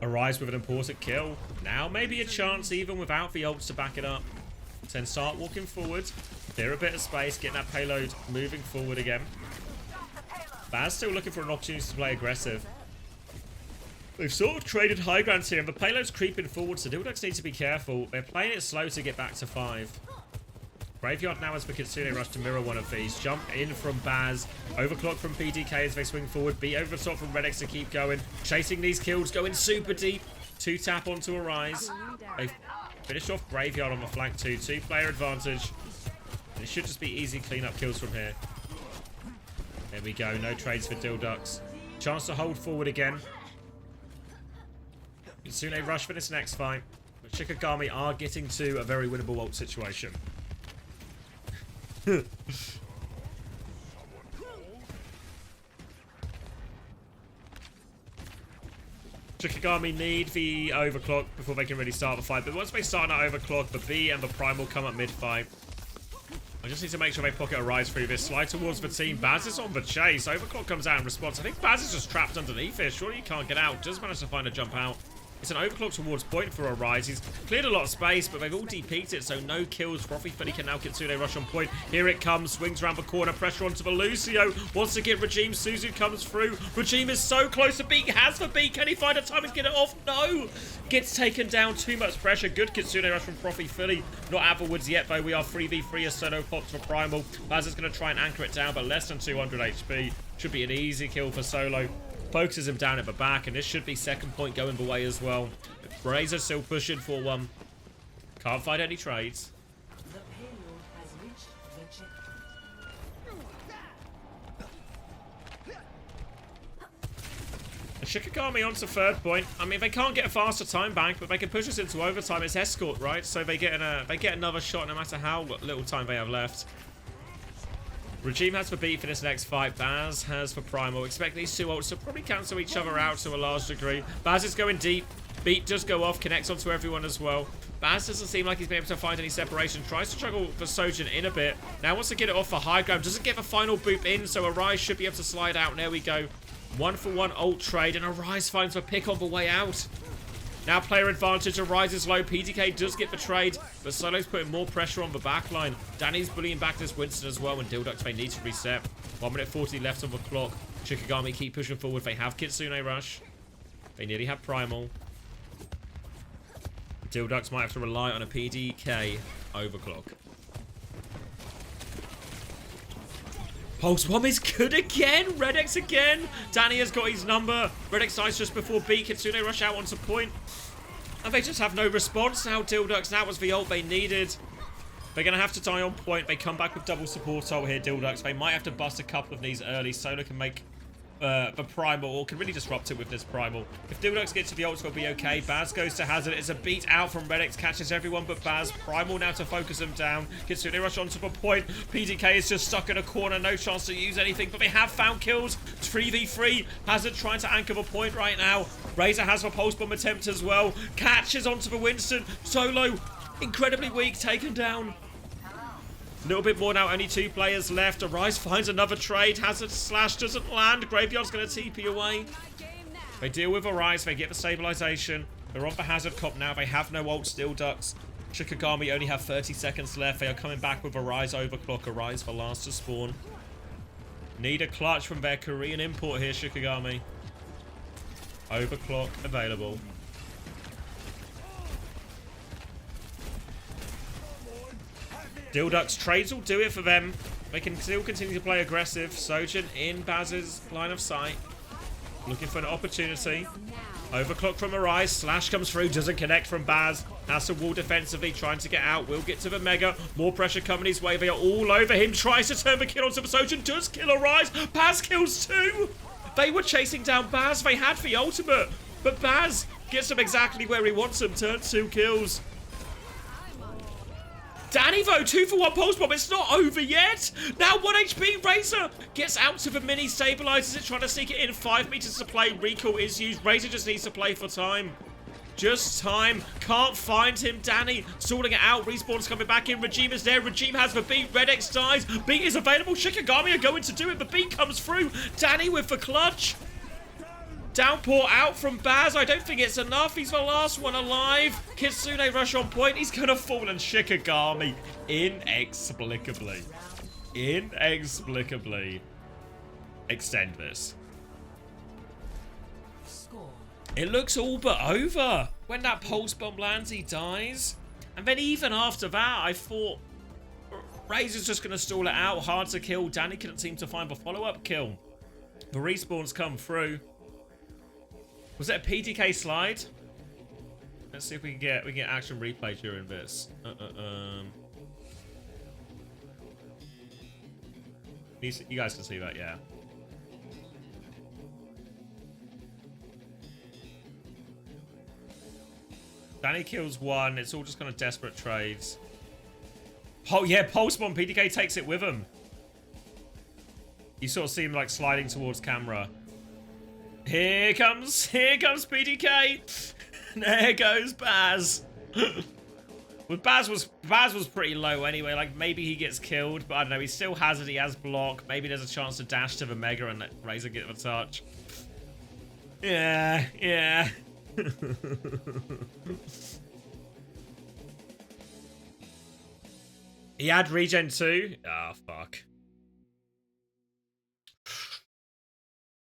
Arise with an important kill. Now maybe a chance even without the ults to back it up. Then start walking forward. Clear a bit of space. Get that payload moving forward again. Baz still looking for an opportunity to play aggressive. They've sort of traded high grounds here and the payload's creeping forward, so Dhillducks need to be careful. They're playing it slow to get back to 5. Graveyard now has the Kitsune rush to mirror one of these. Jump in from Baz. Overclock from PDK as they swing forward. Beat over the top from Redix to keep going. Chasing these kills. Going super deep. 2 tap onto Arise. They've finished off Graveyard on the flank too. 2-player advantage. And it should just be easy clean-up kills from here. There we go. No trades for Dhillducks. Chance to hold forward again. Kitsune rush for this next fight. But Shikigami are getting to a very winnable ult situation. Shikigami need the overclock before they can really start the fight. But once they start that overclock, the B and the Primal come up mid-fight. I just need to make sure they pocket Arise through this. Slide towards the team. Baz is on the chase. Overclock comes out in response. I think Baz is just trapped underneath here. Surely he can't get out. Does manage to find a jump out. It's an overclock towards point for Arise. He's cleared a lot of space, but they've all DP'd it, so no kills. Frothy Philly can now Kitsune rush on point. Here it comes. Swings around the corner. Pressure onto the Lucio. Wants to get Regime. Suzu comes through. Regime is so close to beat. Has the beat. Can he find a time and get it off? No! Gets taken down. Too much pressure. Good Kitsune rush from Frothy Philly. Not out of the woods yet, though. We are 3v3 as Solo pops for Primal. Baz is going to try and anchor it down, but less than 200 HP. Should be an easy kill for Solo. Focuses him down at the back, and this should be second point going the way as well. Razor still pushing for one. Can't find any trades. The payload has reached the checkpoint. Shikigami onto third point. I mean, they can't get a faster time bank, but they can push us into overtime. It's escort, right? So they get another shot no matter how little time they have left. Regime has for beat for this next fight. Baz has for Primal. Expect these 2 ults to probably cancel each other out to a large degree. Baz is going deep. Beat does go off, connects onto everyone as well. Baz doesn't seem like he's been able to find any separation. Tries to struggle for Sojin in a bit. Now wants to get it off for high ground. Doesn't get the final boop in, so Arise should be able to slide out. And there we go. 1-for-1 ult trade, and Arise finds the pick on the way out. Now player advantage. Arise is low. PDK does get the trade, but Solo's putting more pressure on the backline. Danny's bullying back this Winston as well, and Dhillducks may need to reset. 1 minute 40 left on the clock. Shikigami keep pushing forward. They have Kitsune rush. They nearly have Primal. Dhillducks might have to rely on a PDK overclock. Pulse Bomb is good again. Redix again. Danny has got his number. Redix dies just before B. Kitsune rush out onto point. And they just have no response now, Dhillducks. That was the ult they needed. They're going to have to die on point. They come back with double support ult here, Dhillducks. They might have to bust a couple of these early. Solo can make the primal, or can really disrupt it with this primal. If Dhillducks gets to the ults, they'll be okay. Baz goes to Hazard. It's a beat out from Redix. Catches everyone but Baz. Primal now to focus them down. Kitsune rush onto the point. PDK is just stuck in a corner. No chance to use anything, but they have found kills. 3v3. Hazard trying to anchor the point right now. Razor has a pulse bomb attempt as well. Catches onto the Winston. Solo, incredibly weak, taken down. A little bit more now, only 2 players left. Arise finds another trade. Hazard slash doesn't land. Graveyard's going to TP away. They deal with Arise. They get the stabilization. They're on for Hazard Cop now. They have no ult. Dhillducks. Shikigami only have 30 seconds left. They are coming back with Arise overclock. Arise for last to spawn. Need a clutch from their Korean import here, Shikigami. Overclock available. Dhillducks trades will do it for them. They can still continue to play aggressive. Sojin in Baz's line of sight. Looking for an opportunity. Overclock from Arise. Slash comes through. Doesn't connect from Baz. Has to wall defensively. Trying to get out. Will get to the Mega. More pressure coming his way. They are all over him. Tries to turn the kill onto the Sojin. Does kill Arise. Baz kills 2. They were chasing down Baz. They had the ultimate. But Baz gets them exactly where he wants them. Turns 2 kills. Danny though, 2 for 1 pulse bomb. It's not over yet. Now 1 HP. Razor gets out to the mini, stabilizes it, trying to sneak it in. 5 meters to play. Recall is used. Razor just needs to play for time. Just time. Can't find him. Danny sorting it out. Respawn's coming back in. Regime is there. Regime has the beat. Redx dies. Beat is available. Shikigami are going to do it. The beat comes through. Danny with the clutch. Downpour out from Baz. I don't think it's enough. He's the last one alive. Kitsune rush on point. He's going to fall, and Shikigami inexplicably extend this. It looks all but over. When that pulse bomb lands, he dies. And then even after that, I thought Razor's just going to stall it out. Hard to kill. Danny couldn't seem to find the follow-up kill. The respawns come through. Was it a PDK slide? Let's see if we can get action replay during this. You guys can see that, yeah. Danny kills 1. It's all just kind of desperate trades. Oh yeah, Pulse Bomb. PDK takes it with him. You sort of see him like sliding towards camera. Here comes PDK. There goes Baz. Well, Baz was pretty low anyway. Like maybe he gets killed, but I don't know. He still has it. He has block. Maybe there's a chance to dash to the Mega and let Razor get the touch. Yeah. He had regen too. Ah, fuck.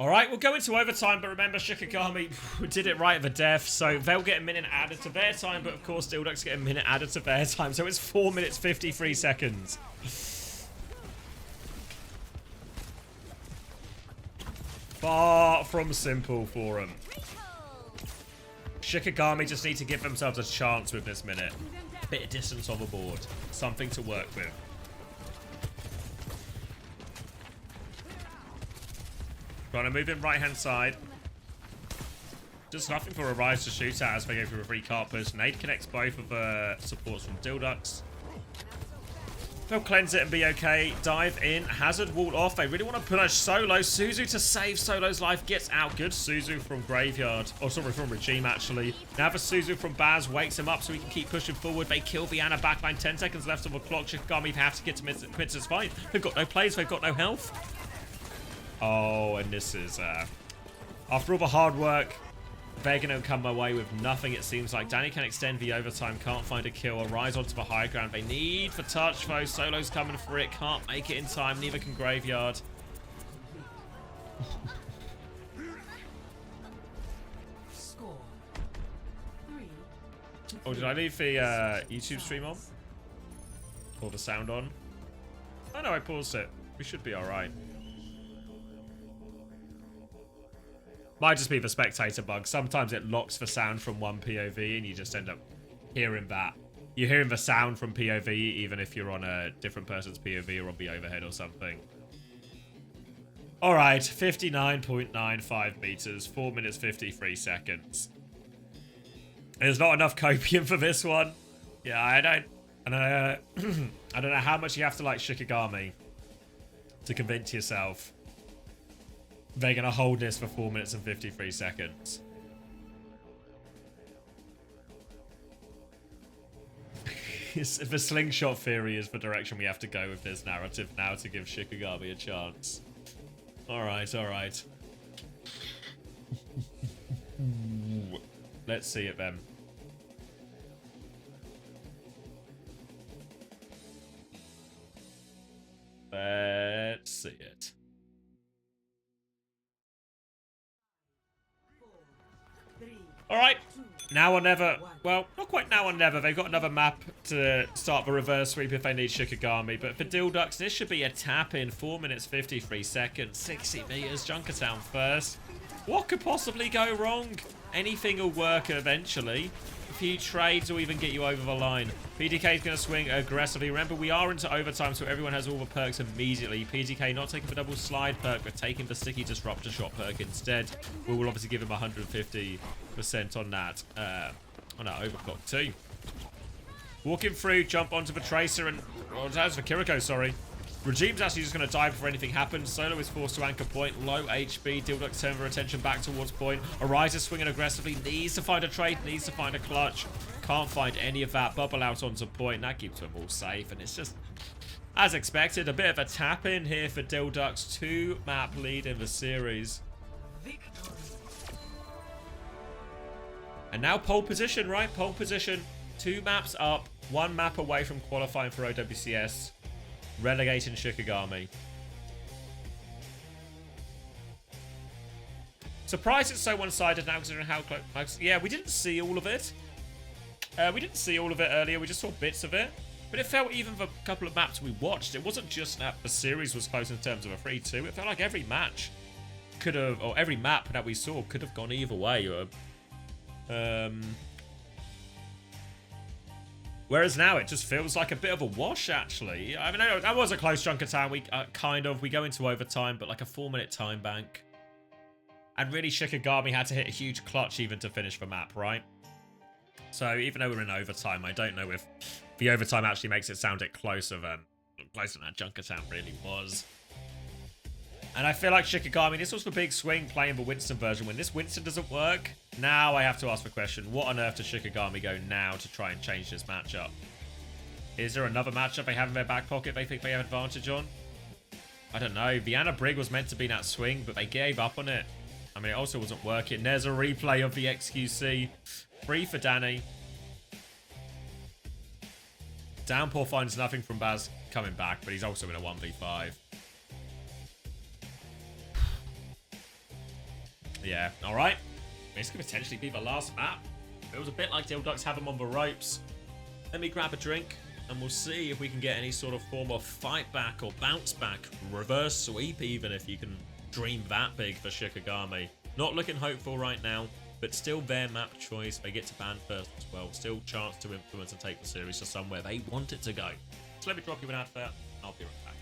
Alright, we'll go into overtime, but remember, Shikigami did it right at the death, so they'll get a minute added to their time, but of course, Dhillducks get a minute added to their time, so it's 4 minutes, 53 seconds. Far from simple for them. Shikigami just need to give themselves a chance with this minute. A bit of distance on the board. Something to work with. Trying to move in right-hand side. Just nothing for Arise to shoot at as they go through a free carpers. Nade connects both of the supports from Dhillducks. They'll cleanse it and be okay. Dive in. Hazard walled off. They really want to punish Solo. Suzu to save Solo's life. Gets out. Good Suzu from Graveyard. Oh, sorry, from Regime, actually. Now the Suzu from Baz wakes him up so he can keep pushing forward. They kill Viana backline. 10 seconds left on the clock. Shikigami have to get to Mitz's fight. They've got no plays. They've got no health. Oh, and this is... after all the hard work, they're going to come away with nothing, it seems like. Danny can extend the overtime, can't find a kill. Arise onto the high ground. They need for touch, though. Solo's coming for it, can't make it in time. Neither can Graveyard. Oh, did I leave the YouTube stream on? Or the sound on? Oh, no, I paused it. We should be alright. Might just be the spectator bug. Sometimes it locks the sound from one POV and you just end up hearing that. You're hearing the sound from POV even if you're on a different person's POV or on the overhead or something. Alright, 59.95 meters, 4 minutes 53 seconds. There's not enough copium for this one. Yeah, I don't I don't know how much you have to like Shikigami to convince yourself they're going to hold this for 4 minutes and 53 seconds. The slingshot theory is the direction we have to go with this narrative now to give Shikigami a chance. Alright, alright. Let's see it then. Let's see it. 4, 3, Alright. 2, Now or never. Well, not quite now or never. They've got another map to start the reverse sweep if they need Shikigami. But for Dhillducks, this should be a tap in 4 minutes 53 seconds. 60 meters. Junkertown first. What could possibly go wrong? Anything will work eventually. A few trades will even get you over the line. PDK is going to swing aggressively. Remember, we are into overtime, so everyone has all the perks immediately. PDK not taking the double slide perk, but taking the sticky disruptor shot perk instead. We will obviously give him 150% on that overclock too. Walking through, jump onto the Tracer and... Oh, that's for Kiriko, sorry. Regime's actually just going to die before anything happens. Solo is forced to anchor point. Low HP. Dhillducks turn their attention back towards point. Arise is swinging aggressively. Needs to find a trade. Needs to find a clutch. Can't find any of that. Bubble out onto point. That keeps them all safe. And it's just, as expected, a bit of a tap in here for Dhillducks. 2 map lead in the series. victory. And now pole position, right? Pole position. 2 maps up. 1 map away from qualifying for OWCS. Relegating Shikigami. Surprised it's so one-sided now considering how close... Yeah, we didn't see all of it. We didn't see all of it earlier. We just saw bits of it. But it felt even for a couple of maps we watched, it wasn't just that the series was close in terms of a 3-2. It felt like every match could have... Or every map that we saw could have gone either way. Whereas now it just feels like a bit of a wash, actually. I mean, that was a close chunk of time. We we go into overtime, but like a 4-minute time bank. And really, Shikigami had to hit a huge clutch even to finish the map, right? So even though we're in overtime, I don't know if the overtime actually makes it sound closer than that Junkertown really was. And I feel like Shikigami, this was the big swing playing the Winston version. When this Winston doesn't work, now I have to ask the question, what on earth does Shikigami go now to try and change this matchup? Is there another matchup they have in their back pocket they think they have advantage on? I don't know. Vienna Brig was meant to be that swing, but they gave up on it. I mean, it also wasn't working. There's a replay of the XQC. Free for Danny. Downpour finds nothing from Baz coming back, but he's also in a 1v5. Yeah, alright. This could potentially be the last map. It was a bit like Dhillducks have them on the ropes. Let me grab a drink, and we'll see if we can get any sort of form of fight back or bounce back. Reverse sweep, even, if you can dream that big for Shikigami. Not looking hopeful right now, but still their map choice. They get to ban first as well. Still chance to influence and take the series to somewhere they want it to go. So let me drop you an advert. I'll be right back.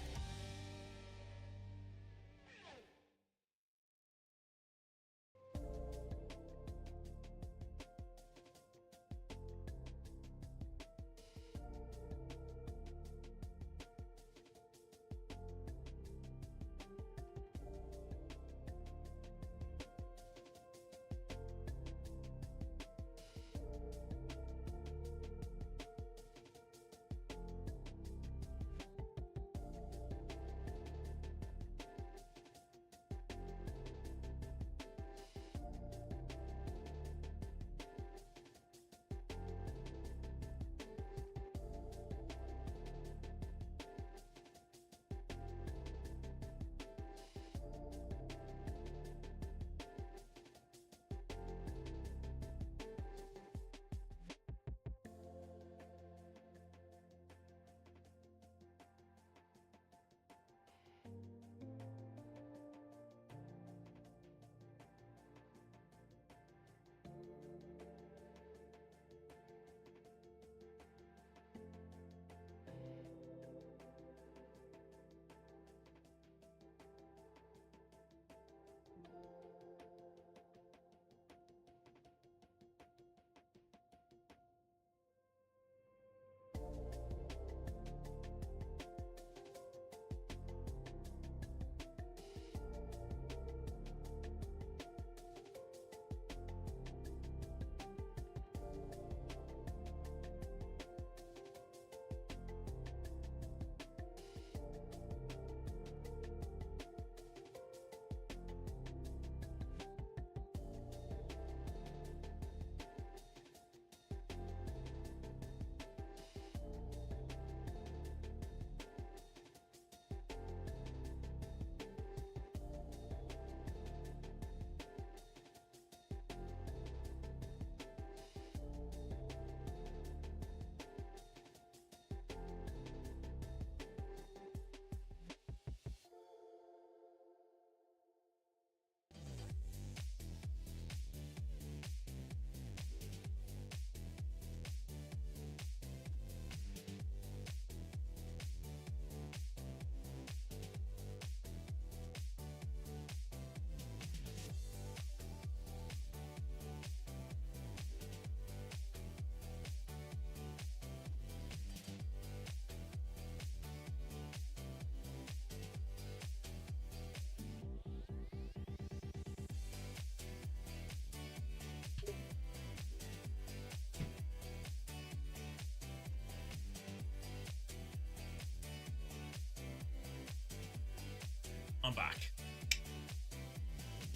I'm back.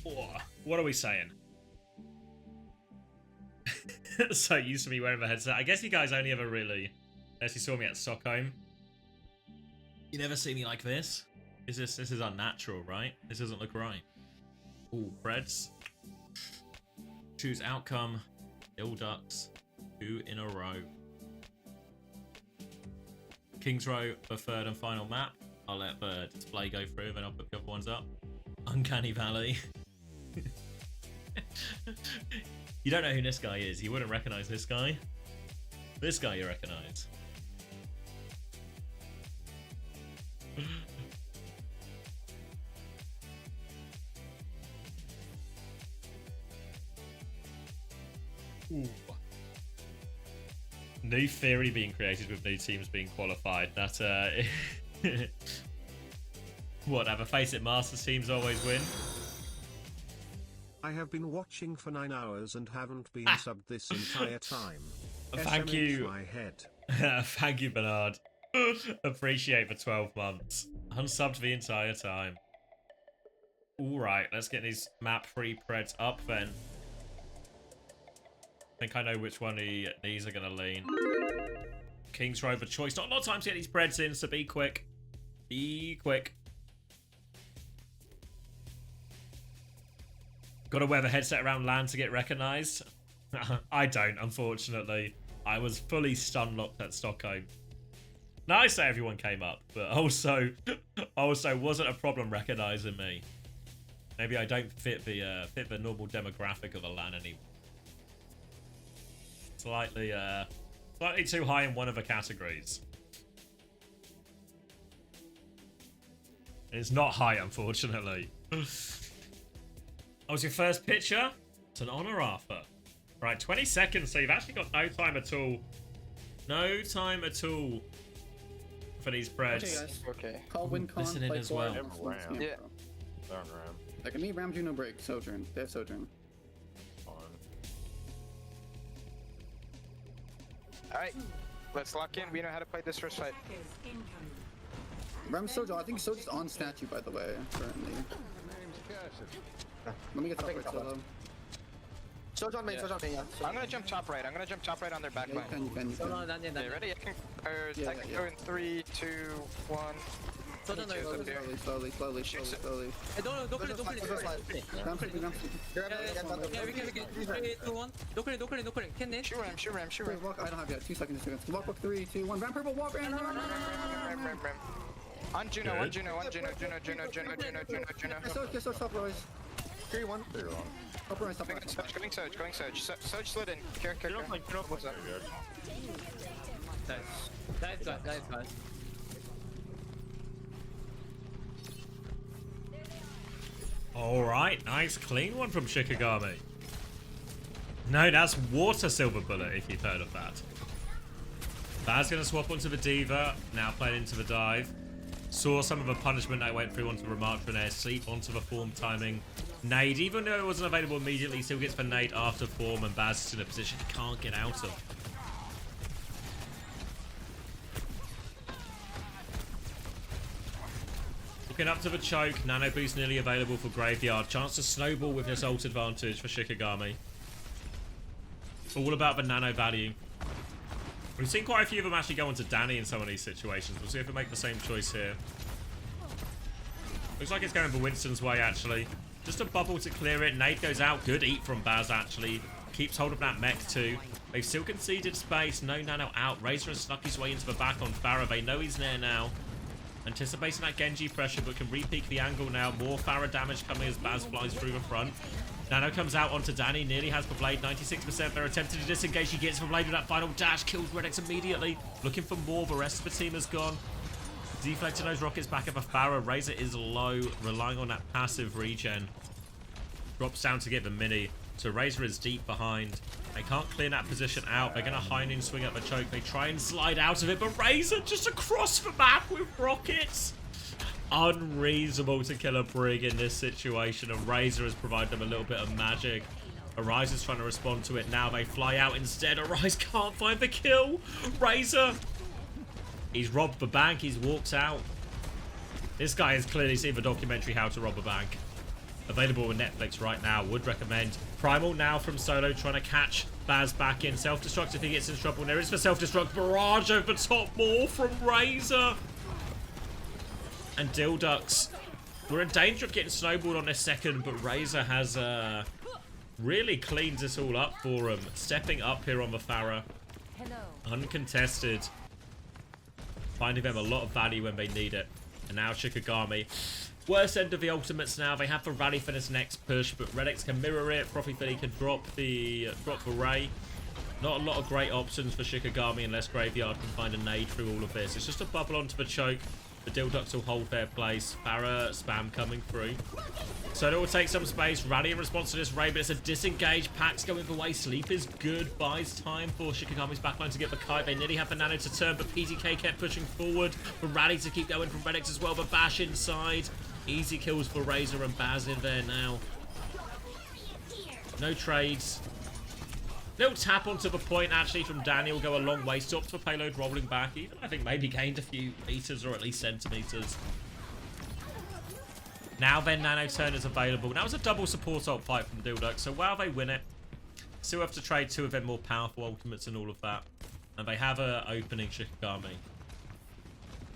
Oh, what are we saying? So used to me wearing a headset. I guess you guys only ever really, unless you saw me at Stockholm. You never see me like this. This is unnatural, right? This doesn't look right. Ooh, Preds. Choose outcome. Dhillducks. 2 in a row. King's Row for third and final map. I'll let the display go through, then I'll put the other ones up. Uncanny Valley. You don't know who this guy is. You wouldn't recognize this guy. This guy you recognize. Ooh. New theory being created with new teams being qualified. That whatever. FACEIT Masters teams always win. I have been watching for 9 hours and haven't been subbed this entire time. Thank SMH you. my head. Thank you, Bernard. Appreciate for 12 months. Unsubbed the entire time. Alright, let's get these map 3 Preds up then. I think I know which one these are going to lean. King's Row for choice. Not a lot of time to get these Preds in, so be quick. Be quick. Got to wear the headset around land to get recognized. I don't, unfortunately. I was fully stun locked at Stockholm. Now I say everyone came up, but also wasn't a problem recognizing me. Maybe I don't fit the normal demographic of a LAN anymore. Slightly too high in one of the categories. It's not high, unfortunately. That was your first picture? It's an honor, Arthur. Right, 20 seconds, so you've actually got no time at all. No time at all for these Preds. Okay, guys. Okay. Call win con. Listen in play as four, well. everyone's Ram. camp, Yeah. bro. Darn Ram. Like me, Ram, Juno break, Sojourn. They have Sojourn. Fine. Alright. Let's lock in. We know how to play this first fight. Attackers incoming. Ram Sojo, I think Sojo's on statue, by the way, currently. Let me get top right solo. Sojourn main, Sojourn main, yeah. I'm gonna jump top right. I'm gonna jump top right on their back Yeah, line. you can. Okay, ready? I can, Yeah, I can yeah. go in 3, 2, 1. Slowly, Choose up here. slowly. Hey, don't Go click, to don't slide, click. go to slide. Ram Sojo, Ram Sojo. Grab it, get that. Yeah, we can. 3, 2, 1. Don't click. Can it? Shoot ram, shoot ram, shoot ram. Wait, walk. I don't have yet. 2 seconds. Walk, 3, 2, 1. Ram purple, walk, Ram. Ram. On Juno, on Juno. Get Sojo, top Royce. 3-1. Top Royce, top Royce. Going Surge. Surge slid in. Care. What's up? Nice, guys. Alright, nice clean one from Shikigami. No, that's Water Silver Bullet, if you've heard of that. Baz going to swap onto the Diva, now playing into the dive. Saw some of the punishment I went through onto the remark for air sleep, onto the form timing. Nade, even though it wasn't available immediately, still gets the nade after form, and Baz is in a position he can't get out of. Looking up to the choke, Nano Boost nearly available for Graveyard. Chance to snowball with this ult advantage for Shikigami. All about the nano value. We've seen quite a few of them actually go onto Danny in some of these situations. We'll see if we make the same choice here. Looks like it's going for Winston's way, actually. Just a bubble to clear it. Nade goes out. Good eat from Baz, actually. Keeps hold of that mech, too. They've still conceded space. No nano out. Razor has snuck his way into the back on Farah. They know he's there now. Anticipating that Genji pressure, but can re-peek the angle now. More Farah damage coming as Baz flies through the front. Nano comes out onto Danny, nearly has the blade, 96%. They're attempting to disengage. He gets the blade with that final dash, kills Redex immediately. Looking for more, the rest of the team has gone. Deflecting those rockets back up a Farah. Razor is low, relying on that passive regen. Drops down to get the mini. So Razor is deep behind. They can't clear that position out. They're going to high noon swing up the choke. They try and slide out of it, but Razor just across the map with rockets. Unreasonable to kill a Brig in this situation, and Razor has provided them a little bit of magic. Arise is trying to respond to it now. They fly out instead. Arise can't find the kill. Razor, he's robbed the bank. He walks out. This guy has clearly seen the documentary How to Rob a Bank. Available on Netflix right now. Would recommend. Primal now from Solo, trying to catch Baz back in. Self-destruct if he gets in trouble. And there is for self-destruct. Barrage over the top. More from Razor. And Dhillducks. We're in danger of getting snowballed on this second, but Razor has really cleaned this all up for him. Stepping up here on the Farah. Uncontested. Finding them a lot of value when they need it. And now Shikigami. Worst end of the ultimates now. They have the rally for this next push, but Relicts can mirror it. Frothy Philly can drop the ray. Not a lot of great options for Shikigami unless Graveyard can find a nade through all of this. It's just a bubble onto the choke. The Dhillducks will hold their place. Farah spam coming through. Solo will take some space. Rally in response to this Ray, but it's a disengage. Pack's going the way. Sleep is good. Buys time for Shikigami's backline to get the kite. They nearly have the nano to turn, but PTK kept pushing forward. For Rally to keep going from Relicts as well, but Bash inside. Easy kills for Razor and Baz in there now. No trades. Little tap onto the point actually from Daniel. Go a long way. Stops the payload rolling back. Even I think maybe gained a few meters or at least centimeters. Now then Nano Turn is available. Now it's a double support ult fight from Dhillducks. So while they win it, still have to trade two of their more powerful ultimates and all of that. And they have a opening Shikigami.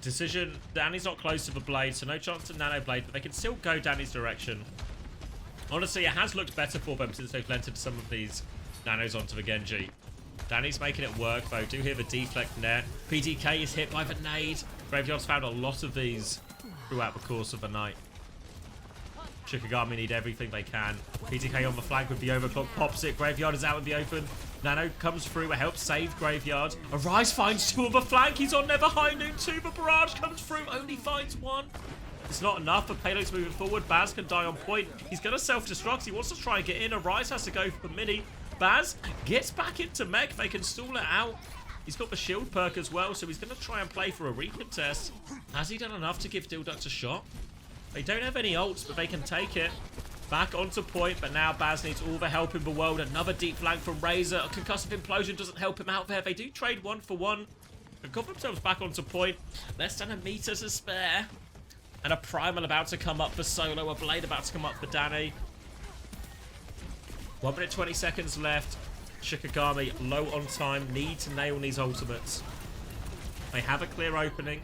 Decision, Danny's not close to the blade, so no chance to nano blade, but they can still go Danny's direction. Honestly, it has looked better for them since they've planted some of these nanos onto the Genji. Danny's making it work though. Do hear the deflect net. PTK is hit by the nade. Graveyard's found a lot of these throughout the course of the night. Shikigami need everything they can. PTK on the flank with the overclock, pops it. Graveyard is out in the open. Nano comes through, it helps save Graveyard. Arise finds two on the flank. He's on Never High Noon too. The barrage comes through, only finds one. It's not enough. The payload's moving forward. Baz can die on point. He's going to self-destruct. He wants to try and get in. Arise has to go for the mini. Baz gets back into mech. They can stall it out. He's got the shield perk as well, so he's going to try and play for a recontest. Has he done enough to give Dhillducks a shot? They don't have any ults, but they can take it. Back onto point, but now Baz needs all the help in the world. Another deep flank from Razor. A concussive implosion doesn't help him out there. They do trade 1 for 1. They've got themselves back onto point. Less than a meter to spare. And a primal about to come up for Solo. A blade about to come up for Danny. 1 minute 20 seconds left. Shikigami low on time. Need to nail these ultimates. They have a clear opening.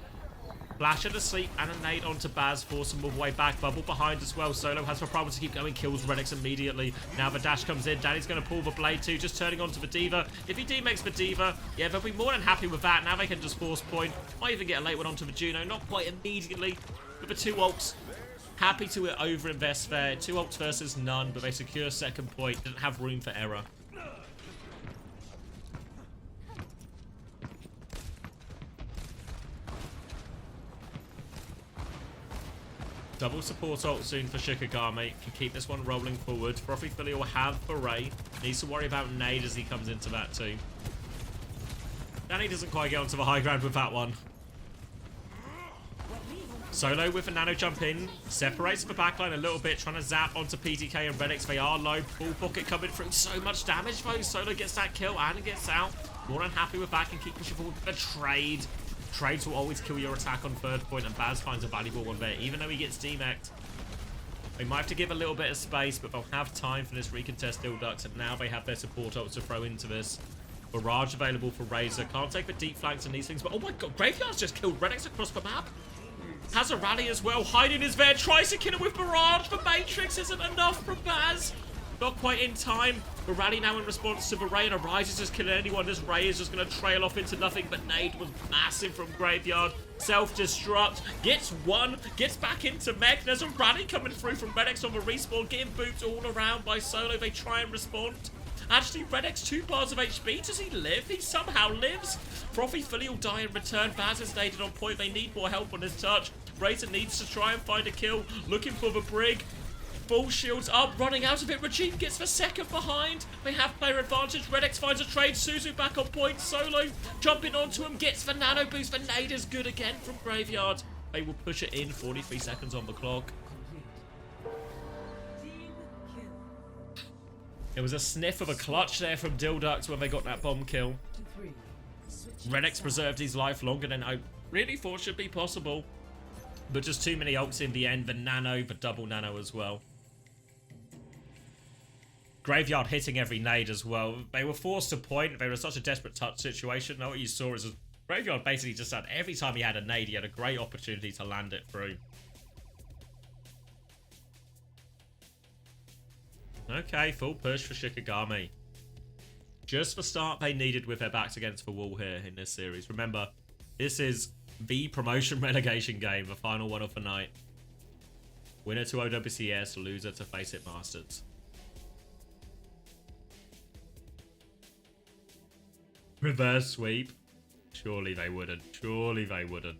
Flash into sleep and a nade onto Baz. Force him all the way back. Bubble behind as well. Solo has the problem to keep going. Kills Relicts immediately. Now the dash comes in. Danny's going to pull the blade too. Just turning onto the Diva. If he demakes the Diva, yeah, they'll be more than happy with that. Now they can just force point. Might even get a late one onto the Juno. Not quite immediately. With the 2 ults. Happy to over-invest there. 2 ults versus none, but they secure second point. Didn't have room for error. Double support ult soon for Shikigami. Can keep this one rolling forward. Frothy Philly will have Beret. Needs to worry about nade as he comes into that too. Danny doesn't quite get onto the high ground with that one. Solo with a nano jump in. Separates the backline a little bit. Trying to zap onto PTK and Relicts. They are low. Full pocket coming through. So much damage though. Solo gets that kill and gets out. More than happy with that. Can keep pushing forward with a trade. Trades will always kill your attack on third point, and Baz finds a valuable one there, even though he gets demeched. They might have to give a little bit of space, but they'll have time for this recontest Dhillducks, and now they have their support ults to throw into this. Barrage available for Razor. Can't take the deep flanks and these things, but oh my god, Graveyard's just killed Relicts across the map. Has a rally as well. Hiding is there. Tries to kill him with Barrage. The Matrix isn't enough from Baz. Not quite in time. The rally now in response to the Ray, and Arise is just killing anyone. This Ray is just going to trail off into nothing, but nade was massive from Graveyard. Self-destruct. Gets one. Gets back into mech. There's a rally coming through from Relicts on the respawn. Getting booped all around by Solo. They try and respond. Actually, Relicts 2 bars of HP. Does he live? He somehow lives. Frothy Philly will die in return. Baz is naded on point. They need more help on this touch. Razor needs to try and find a kill. Looking for the Brig. Full shields up, running out of it. Regime gets the second behind. They have player advantage. Relicts finds a trade. Suzu back on point. Solo jumping onto him. Gets the nano boost. The nade is good again from Graveyard. They will push it in. 43 seconds on the clock. There was a sniff of a clutch there from Dhillducks when they got that bomb kill. Relicts preserved his life longer than I really thought should be possible. But just too many ults in the end. The nano, the double nano as well. Graveyard hitting every nade as well. They were forced to point. They were in such a desperate touch situation. Now what you saw is Graveyard basically just had, every time he had a nade, he had a great opportunity to land it through. Okay, full push for Shikigami. Just the start they needed with their backs against the wall here in this series. Remember, this is the promotion relegation game, the final one of the night. Winner to OWCS, loser to FACEIT Masters. Reverse sweep. Surely they wouldn't. Surely they wouldn't.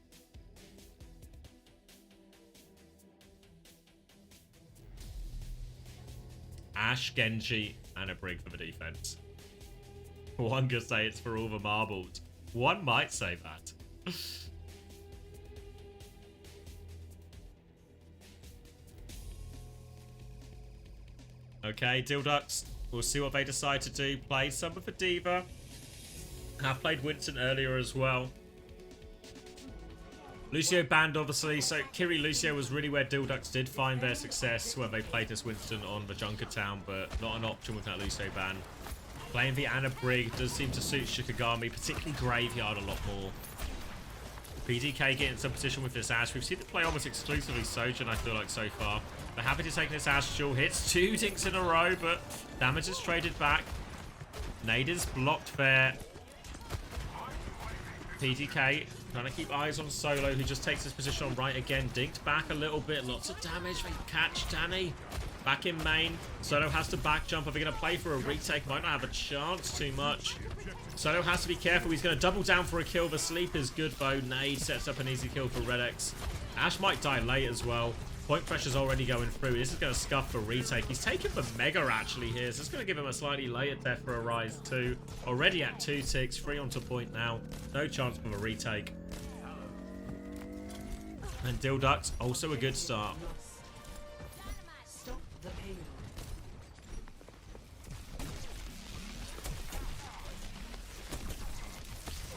Ashe, Genji, and a Brig for the defense. One could say it's for all the marbles. One might say that. Okay, Dhillducks. We'll see what they decide to do. Play some of the D.Va. Have played Winston earlier as well. Lucio banned, obviously, so Kiri Lucio was really where Dhillducks did find their success when they played this Winston on the Junkertown, but not an option with that Lucio ban. Playing the Ana Brig does seem to suit Shikigami, particularly Graveyard, a lot more. PDK getting some position with this Ashe. We've seen it play almost exclusively Sojourn, I feel like, so far. They're happy to take this Ashe duel. Hits 2 dinks in a row, but damage is traded back. Nade is blocked there. PDK trying to keep eyes on Solo, who just takes his position on right again. Dinked back a little bit. Lots of damage. They catch Danny. Back in main. Solo has to back jump. Are they going to play for a retake? Might not have a chance too much. Solo has to be careful. He's going to double down for a kill. The sleep is good though. Nade sets up an easy kill for Redex. Ashe might die late as well. Point pressure's already going through. This is going to scuff for retake. He's taking the Mega actually here. So it's going to give him a slightly later death for a Rise too. Already at 2 ticks. 3 onto point now. No chance for a retake. And Dhillducks, also a good start. Stop the payload.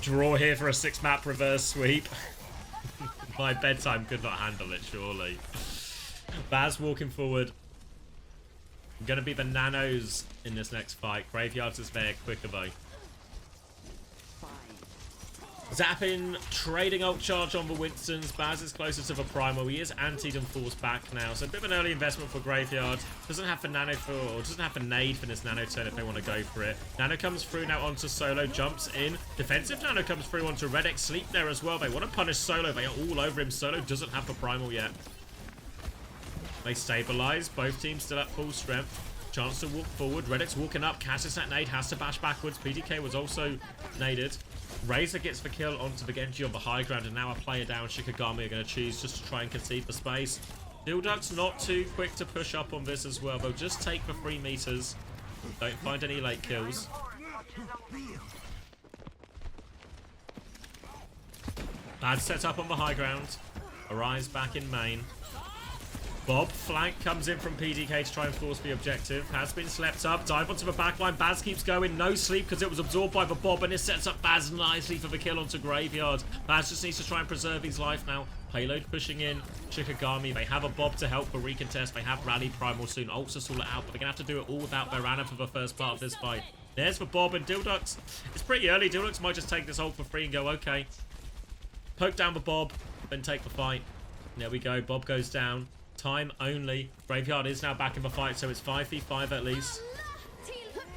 Draw here for a 6-map reverse sweep. My bedtime could not handle it, surely. Baz walking forward. Gonna be the nanos in this next fight. Graveyards is there quicker though. Zapping, trading ult charge on the Winstons. Baz is closer to the Primal. He is antied and forced back now. So a bit of an early investment for Graveyard. Doesn't have the nano for, or doesn't have the nade for this nano turn if they want to go for it. Nano comes through now onto Solo. Jumps in. Defensive nano comes through onto Redex. Sleep there as well. They want to punish Solo. They are all over him. Solo doesn't have the Primal yet. They stabilize. Both teams still at full strength. Chance to walk forward. Redex walking up. Catches that nade. Has to bash backwards. PDK was also naded. Razor gets the kill onto the Genji on the high ground, and now a player down. Shikigami are going to choose just to try and concede the space. Dhillducks not too quick to push up on this as well. They'll just take the 3 meters. Don't find any late kills. Bad setup on the high ground. Arise back in main. Bob flank comes in from PDK to try and force the objective. Has been slept up. Dive onto the backline. Baz keeps going. No sleep because it was absorbed by the Bob, and it sets up Baz nicely for the kill onto Graveyard. Baz just needs to try and preserve his life now. Payload pushing in. Shikigami. They have a Bob to help for recontest. They have Rally Primal soon. Also sort it out, but they're going to have to do it all without their Ana for the first part of this fight. There's the Bob and Dhillducks. It's pretty early. Dhillducks might just take this ult for free and go, okay. Poke down the Bob, then take the fight. There we go. Bob goes down. Time only. Graveyard is now back in the fight, so it's 5v5 at least.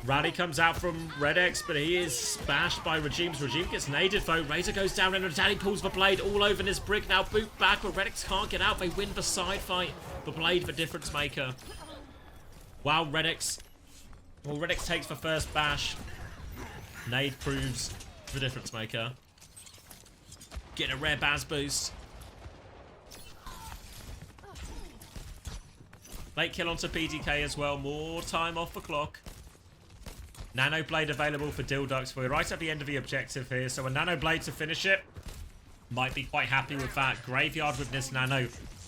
Rally comes out from Redex, but he is bashed by Regimes. Regime gets naded though. Razor goes down and Danny pulls the blade all over this brick. Now boot back, but Redex can't get out. They win the side fight. The blade, the difference maker. Wow, Redex. Well, Redex takes the first bash. Nade proves the difference maker. Getting a rare Baz boost. Late kill onto PDK as well. More time off the clock. Nano Blade available for Dhillducks. We're right at the end of the objective here. So a Nano Blade to finish it. Might be quite happy with that. Graveyard with this Nano.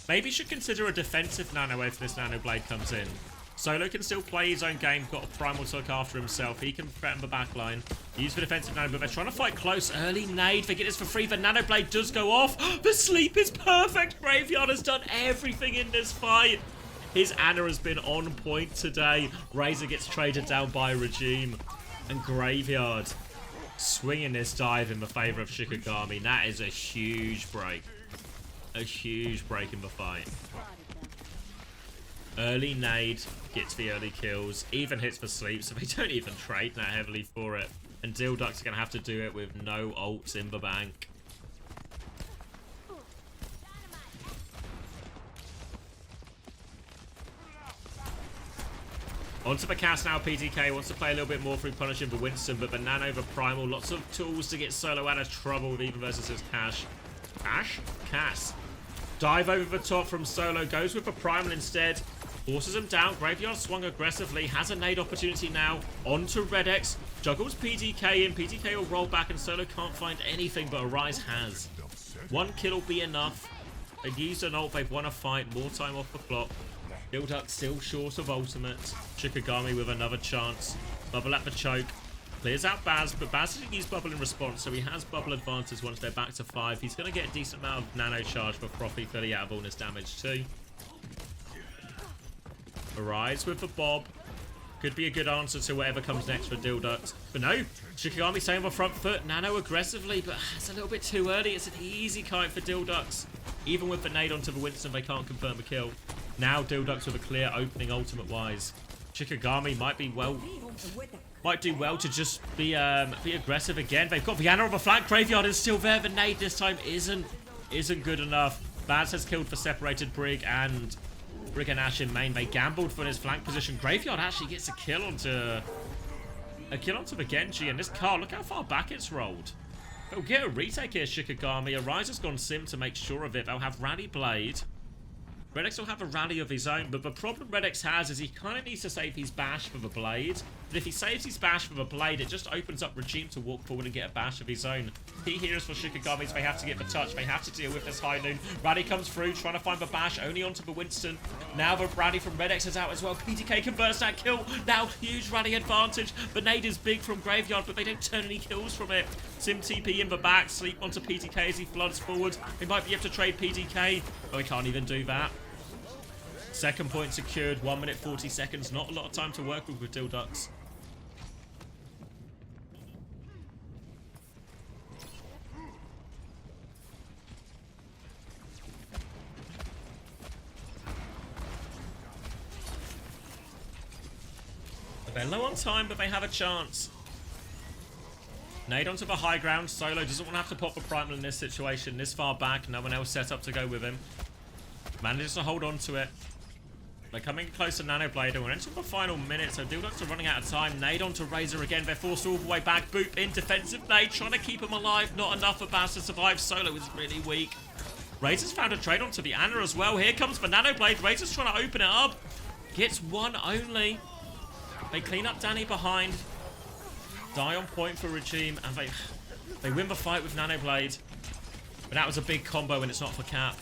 Maybe should consider a defensive Nano if this Nano Blade comes in. Solo can still play his own game, got a Primal to look after himself. He can threaten the backline. Use for defensive nano, but they're trying to fight close. Early nade, they get this for free. The Nano Blade does go off. The sleep is perfect. Graveyard has done everything in this fight. His Ana has been on point today. Razor gets traded down by Regime. And Graveyard swinging this dive in the favor of Shikigami. That is a huge break. A huge break in the fight. Early nade gets the early kills, even hits for sleep, so they don't even trade that heavily for it. And Dhillducks are going to have to do it with no ults in the bank. Onto the cast now. PTK wants to play a little bit more through punishing the Winston, but the Nano, the Primal, lots of tools to get Solo out of trouble with even versus his Cash. Cass. Dive over the top from Solo, goes with the Primal instead. Forces him down. Graveyard swung aggressively. Has a nade opportunity now. Onto Redex. Juggles PTK in. PTK will roll back and Solo can't find anything, but Arise has. One kill will be enough. They've used an ult. They've won a fight. More time off the clock. Dhillducks still short of ultimate. Shikigami with another chance. Bubble at the choke. Clears out Baz, but Baz didn't use Bubble in response, so he has Bubble advantage once they're back to 5. He's going to get a decent amount of nano charge for Frothy 30 out of bonus damage too. Arise with the Bob. Could be a good answer to whatever comes next for Dhillducks. But no, Shikigami staying on the front foot. Nano aggressively, but it's a little bit too early. It's an easy kite for Dhillducks. Even with the nade onto the Winston, they can't confirm the kill. Now Dhillducks with a clear opening ultimate-wise. Shikigami might do well to just be aggressive again. They've got Viana on the flank. Graveyard is still there. The nade this time isn't good enough. Baz has killed for separated Brig and Ash in main. They gambled for his flank position. Graveyard actually gets a kill onto the Genji, and this car, look how far back it's rolled. They'll get a retake here, Shikigami. Arise has gone sim to make sure of it. They'll have Rally Blade. Redex will have a rally of his own, but the problem Redex has is he kind of needs to save his bash for the blade. But if he saves his bash for the blade, it just opens up Regime to walk forward and get a bash of his own. Key here is for Shikigami, they have to get the touch. They have to deal with this high noon. Rally comes through, trying to find the bash, only onto the Winston. Now the rally from Redex is out as well. PTK converts that kill. Now huge rally advantage. The nade is big from Graveyard, but they don't turn any kills from it. Sim TP in the back, sleep onto PTK as he floods forward. They might be able to trade PTK, but they can't even do that. Second point secured, 1 minute 40 seconds. Not a lot of time to work with Dhillducks. They're low on time, but they have a chance. Nade onto the high ground. Solo doesn't want to have to pop the Primal in this situation. This far back, no one else set up to go with him. Manages to hold on to it. They're coming close to Nano Blade, and we're into the final minute, so Dhillducks are running out of time. Nade onto Razor again. They're forced all the way back. Boop in, defensive nade, trying to keep him alive. Not enough for Baz to survive. Solo is really weak. Razor's found a trade onto the Ana as well. Here comes the Nano Blade. Razor's trying to open it up. Gets one only. They clean up Danny behind. Die on point for Regime, and they win the fight with Nano Blade. But that was a big combo, and it's not for Cap.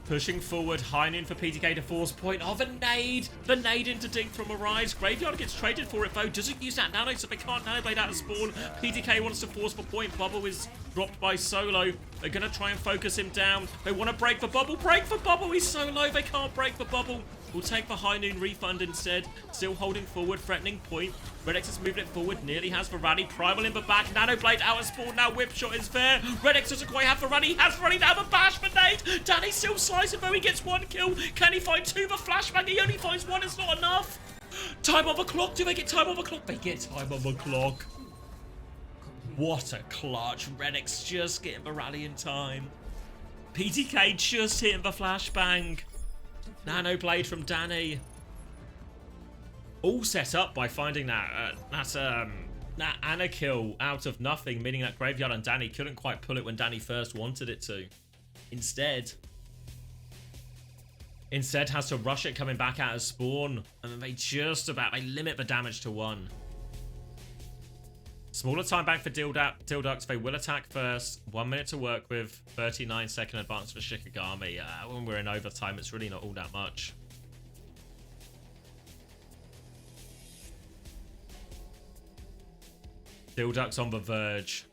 Pushing forward, high noon for PTK to force point of a nade. The nade into Dink from Arise. Graveyard gets traded for it though. Doesn't use that nano, so they can't nano blade out of spawn. PTK wants to force for point. Bubble is dropped by Solo. They're going to try and focus him down. They want to break the bubble. Break the bubble. He's so low. They can't break the bubble. We'll take the high noon refund instead. Still holding forward, threatening point. Redex is moving it forward. Nearly has the rally. Primal in the back. Nano blade out of spawn. Now whip shot is there. Redex doesn't quite have the rally. He has the rally. Now the bash for nade. Danny still slicing though. He gets one kill. Can he find two? The flashbang. He only finds one. It's not enough. Time on the clock. Do they get time on the clock? They get time on the clock. What a clutch. Redex just getting the rally in time. PTK just hitting the flashbang. Nano blade from Danny. All set up by finding that Ana kill out of nothing, meaning that Graveyard and Danny couldn't quite pull it when Danny first wanted it to. Instead has to rush it coming back out of spawn, and then they limit the damage to 1. Smaller time bank for Dhillducks. They will attack first. 1 minute to work with. 39-second advance for Shikigami. When we're in overtime, it's really not all that much. Dhillducks on the verge.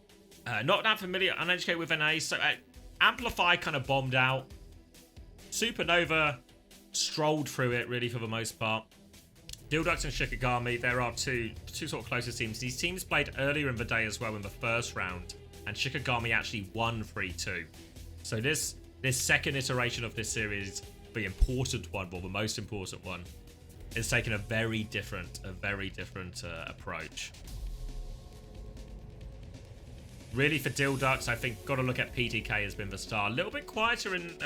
Not that familiar, uneducated with an ace. So Amplify kind of bombed out. Supernova strolled through it, really, for the most part. Dhillducks and Shikigami, there are two sort of closest teams. These teams played earlier in the day as well in the first round, and Shikigami actually won 3-2. So this second iteration of this series, the important one, well, the most important one, is taking a very different approach. Really, for Dhillducks, I think got to look at PTK has been the star. A little bit quieter in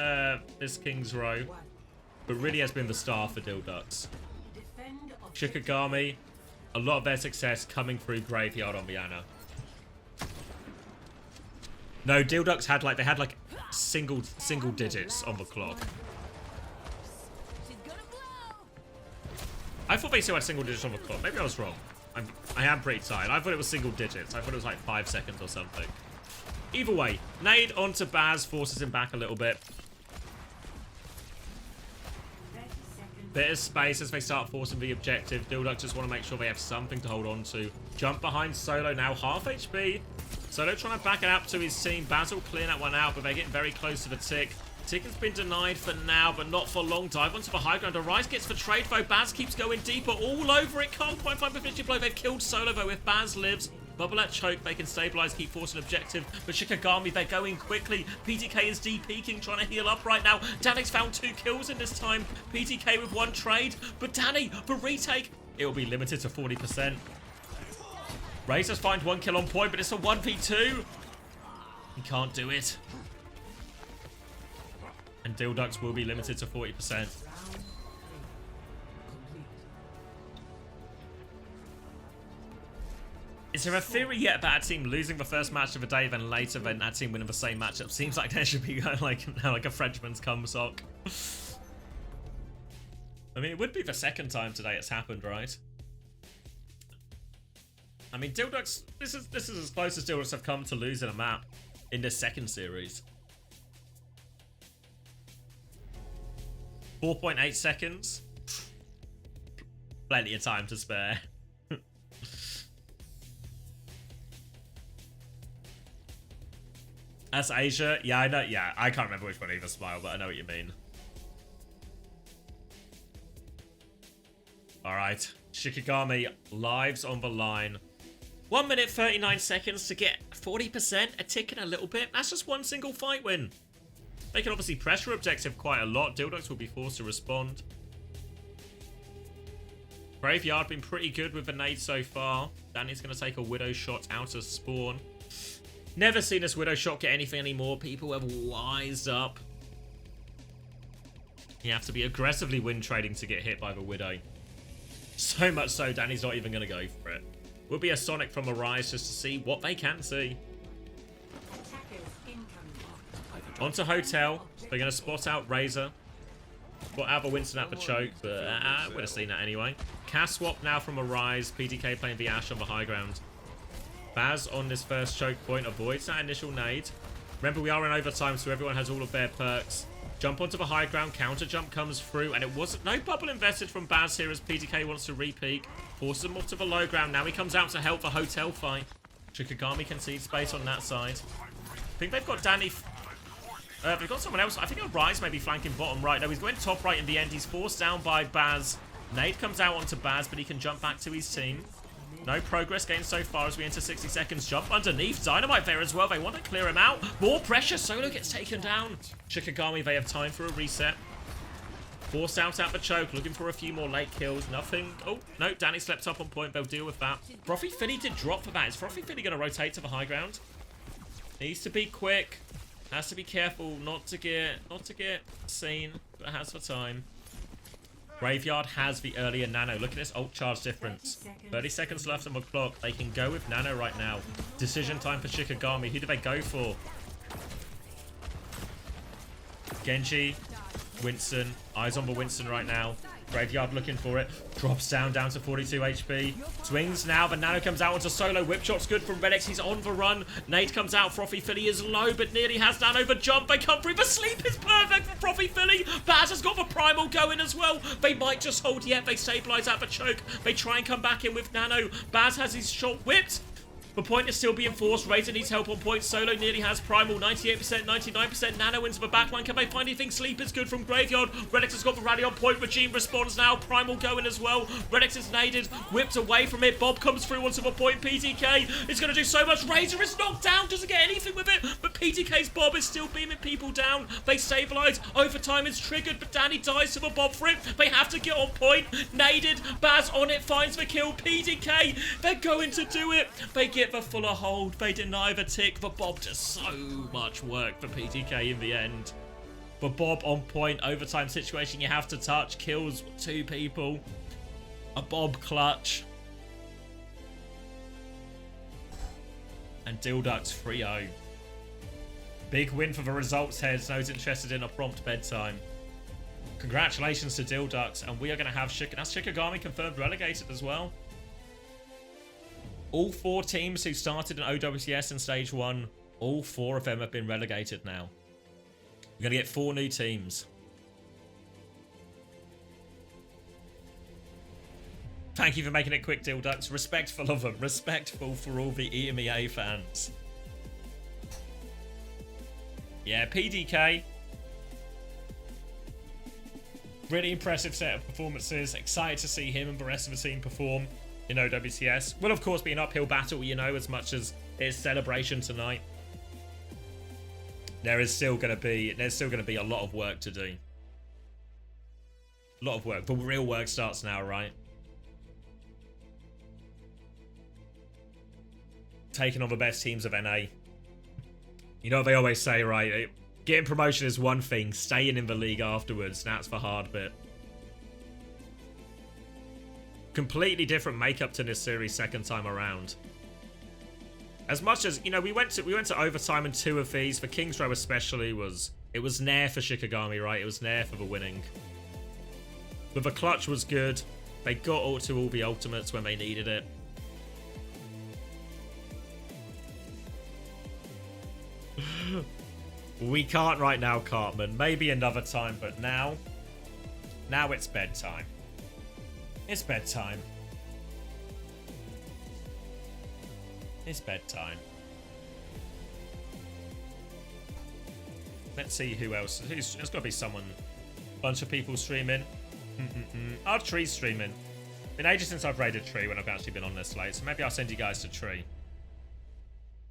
this King's Row, but really has been the star for Dhillducks. Shikigami, a lot of their success coming through Graveyard on the Ana. No, Dhillducks had like single digits on the clock. I thought they still had single digits on the clock. Maybe I was wrong. I am pretty tired. I thought it was single digits. I thought it was like 5 seconds or something. Either way, nade onto Baz, forces him back a little bit. Bit of space as they start forcing the objective. Dhillducks just want to make sure they have something to hold on to. Jump behind Solo now, half HP. Solo trying to back it up to his team. Basil clearing that one out, but they're getting very close to the tick. Tick has been denied for now, but not for long. Dive onto the high ground. Arise gets the trade, though. Baz keeps going deeper, all over it. Can't quite find the finishing blow. They've killed Solo, though. If Baz lives, Bubble at choke, they can stabilize, keep forcing objective. But Shikigami, they're going quickly. PTK is de-peeking, trying to heal up right now. Danny's found 2 kills in this time. PTK with 1 trade. But Danny, for retake, it will be limited to 40%. Razor's find 1 kill on point, but it's a 1v2. He can't do it. And Dhillducks will be limited to 40%. Is there a theory yet about a team losing the first match of the day, then later then that team winning the same matchup? Seems like there should be like a Frenchman's cumsock. I mean, it would be the second time today it's happened, right? I mean, Dhillducks, this is as close as Dhillducks have come to losing a map in this second series. 4.8 seconds. Plenty of time to spare. That's Asia. Yeah, I know. Yeah, I can't remember which one either, Smile, but I know what you mean. Alright. Shikigami, lives on the line. 1 minute 39 seconds to get 40%, a ticking a little bit. That's just 1 single fight win. They can obviously pressure objective quite a lot. Dhillducks will be forced to respond. Graveyard been pretty good with the nade so far. Danny's going to take a Widow shot out of spawn. Never seen this Widow shot get anything anymore. People have wised up. You have to be aggressively win trading to get hit by the Widow. So much so, Danny's not even going to go for it. Will be a Sonic from Arise just to see what they can see. Onto Hotel. They're going to spot out Razor. Spot out the Winston at the choke, but I would have seen that anyway. Cast swap now from Arise. PTK playing the Ashe on the high ground. Baz on this first choke point avoids that initial nade. Remember, we are in overtime, so everyone has all of their perks. Jump onto the high ground, counter jump comes through, and it wasn't no bubble invested from Baz here as PTK wants to re-peek. Forces him off to the low ground. Now he comes out to help the Hotel fight. Shikigami can see space on that side. I think they've got Danny. They've got someone else. I think Arise may be flanking bottom right. No, he's going top right in the end. He's forced down by Baz. Nade comes out onto Baz, but he can jump back to his team. No progress gained so far as we enter 60 seconds. Jump underneath. Dynamite there as well. They want to clear him out. More pressure. Solo gets taken down. Shikigami, they have time for a reset. Forced out at the choke. Looking for a few more late kills. Nothing. Oh, no. Danny slept up on point. They'll deal with that. Frothy Philly did drop for that. Is Frothy Philly going to rotate to the high ground? Needs to be quick. Has to be careful not to get seen. But has the time. Graveyard has the earlier Nano. Look at this ult charge difference. 30 seconds left on the clock. They can go with Nano right now. Decision time for Shikigami. Who do they go for? Genji, Winston. Eyes on the Winston right now. Graveyard looking for it. Drops down to 42 HP. Swings now, but Nano comes out onto solo. Whip shot's good from Redex. He's on the run. Nade comes out. Frothy Philly is low, but nearly has Nano. The jump. They come through. The sleep is perfect for Frothy Philly. Baz has got the primal going as well. They might just hold yet. They stabilize at the choke. They try and come back in with Nano. Baz has his shot whipped. The point is still being forced. Razor needs help on point. Solo nearly has primal. 98%, 99%. Nano into the backline. Can they find anything? Sleep is good from Graveyard. Redex has got the rally on point. Regime responds now. Primal going as well. Redex is naded. Whipped away from it. Bob comes through onto the point. PTK is going to do so much. Razor is knocked down. Doesn't get anything with it. But PTK's Bob is still beaming people down. They stabilize. Overtime is triggered. But Danny dies to the Bob for it. They have to get on point. Naded. Baz on it. Finds the kill. PTK. They're going to do it. They get the fuller hold. They deny the tick. The Bob does so much work for PTK in the end. The Bob on point. Overtime situation you have to touch. Kills 2 people. A Bob clutch. And Dhillducks 3-0. Big win for the results heads. Those interested in a prompt bedtime. Congratulations to Dhillducks. And we are going to have Shikigami confirmed relegated as well. All 4 teams who started in OWCS in Stage 1, all 4 of them have been relegated now. We're going to get 4 new teams. Thank you for making it quick, Dhillducks. Respectful of them. Respectful for all the EMEA fans. Yeah, PDK. Really impressive set of performances. Excited to see him and the rest of the team perform in OWCS. Will of course be an uphill battle, you know, as much as it's celebration tonight. There's still gonna be a lot of work to do. A lot of work. The real work starts now, right? Taking on the best teams of NA. You know what they always say, right? Getting promotion is one thing, staying in the league afterwards, that's the hard bit. Completely different makeup to this series second time around. As much as, you know, we went to overtime in 2 of these. For King's Row especially it was nair for Shikigami, right? It was nair for the winning. But the clutch was good. They got to all the ultimates when they needed it. We can't right now, Cartman. Maybe another time, but now it's bedtime. It's bedtime. It's bedtime. Let's see who else. There's got to be someone. Bunch of people streaming. Our Tree's streaming. Been ages since I've raided Tree when I've actually been on this slate, so maybe I'll send you guys to Tree.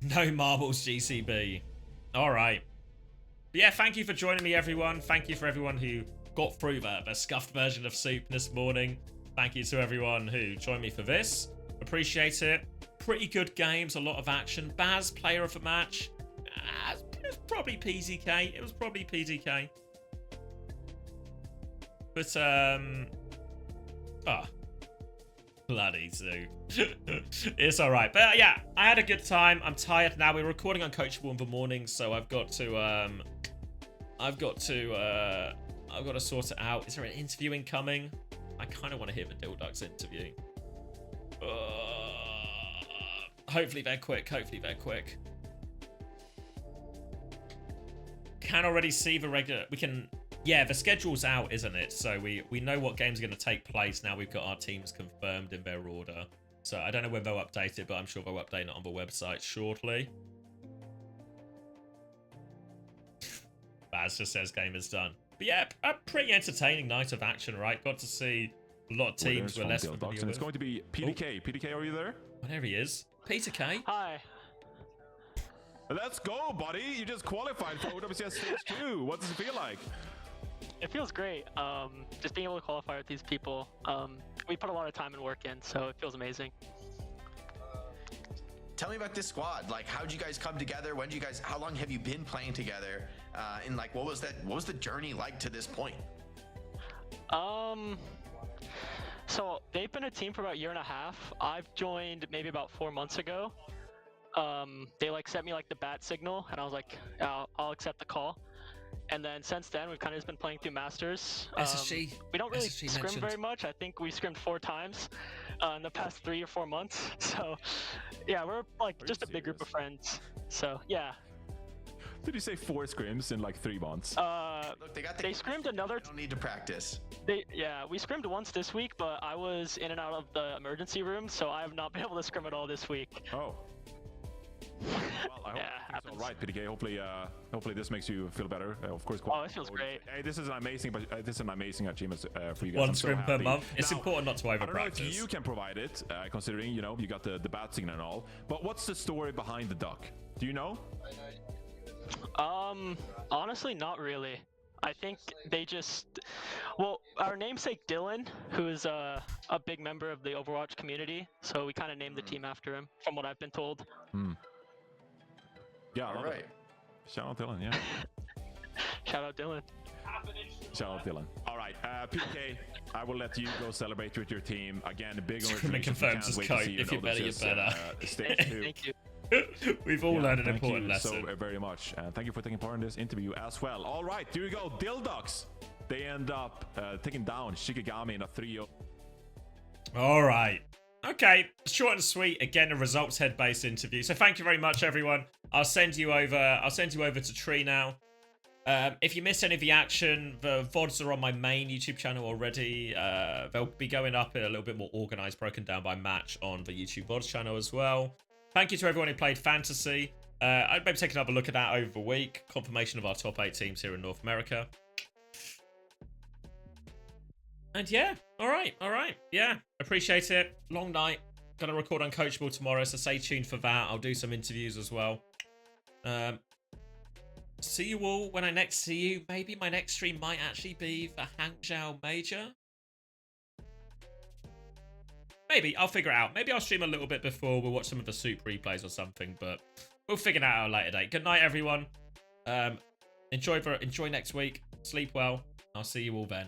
No marbles, GCB. Alright. But yeah, thank you for joining me, everyone. Thank you for everyone who got through the scuffed version of Soup this morning. Thank you to everyone who joined me for this. Appreciate it. Pretty good games, a lot of action. Baz, player of the match. It was probably PZK. It was probably PZK. But, bloody Zoo. It's alright. But yeah, I had a good time. I'm tired now. We're recording Uncoachable in the morning, so I've got to sort it out. Is there an interview incoming? I kind of want to hear the Dhillducks interview. Hopefully they're quick. Hopefully they're quick. Can already see the regular. We can. Yeah, the schedule's out, isn't it? So we know what games are going to take place now. We've got our teams confirmed in their order. So I don't know when they'll update it, but I'm sure they'll update it on the website shortly. Baz just says game is done. But yeah, a pretty entertaining night of action, right? Got to see a lot of teams we're less familiar with. It's going to be PDK. Oh. PDK, are you there? Oh, there he is. Peter K. Hi. Let's go, buddy. You just qualified for OWCS Stage 2. What does it feel like? It feels great. Just being able to qualify with these people. We put a lot of time and work in, so it feels amazing. Tell me about this squad. Like, how'd you guys come together? How long have you been playing together? And like, what was the journey like to this point? So they've been a team for about a year and a half. I've joined maybe about 4 months ago. They like sent me like the bat signal, and I was like, I'll accept the call. And then since then, we've kind of just been playing through Masters. SSG. We don't really SSG scrim mentioned. very much. I think we scrimmed 4 times in the past 3 or 4 months. So, yeah, we're like just a big group of friends. So, yeah. Did you say 4 scrims in like 3 months? Look, they got the They scrimmed another. They don't need to practice. Yeah, we scrimmed once this week, but I was in and out of the emergency room, so I have not been able to scrim at all this week. Oh. Well, I hope it's all right, PDK. Hopefully this makes you feel better. Of course. Oh, it feels great. Hey, this is an amazing achievement for you guys. One I'm so scrim per happy. month. It's Now, important not to I don't know over-practice. if you can provide it, considering you got the bat signal and all. But what's the story behind the duck? Do you know? Honestly, not really. I think they just, well, our namesake Dylan, who is a big member of the Overwatch community, so we kind of named the team after him, from what I've been told. Yeah, I All love right. it. Shout out Dylan, yeah. Shout out Dylan. Shout out Dylan. All right, PK, I will let you go celebrate with your team. Again, big Scrimming congratulations. confirms We his can't coat. wait to see you If in you're better, you're OWCS, better. Stage 2. Thank you. We've all learned an important thank lesson. you so very much. And thank you for taking part in this interview as well. All right, here we go. Dhillducks. They end up taking down Shikigami in a 3-0. All right. Okay, short and sweet. Again, a results head-based interview. So thank you very much, everyone. I'll send you over to Tree now. If you missed any of the action, the VODs are on my main YouTube channel already. They'll be going up in a little bit more organized, broken down by match on the YouTube VODs channel as well. Thank you to everyone who played Fantasy. I'd maybe take another look at that over the week. Confirmation of our top 8 teams here in North America. And yeah, all right. Yeah, appreciate it. Long night. Gonna record Uncoachable tomorrow, so stay tuned for that. I'll do some interviews as well. See you all when I next see you. Maybe my next stream might actually be the Hangzhou Major. Maybe, I'll figure it out. Maybe I'll stream a little bit before. We'll watch some of the Soup replays or something, but we'll figure that out at a later date. Good night, everyone. Enjoy next week. Sleep well. I'll see you all then.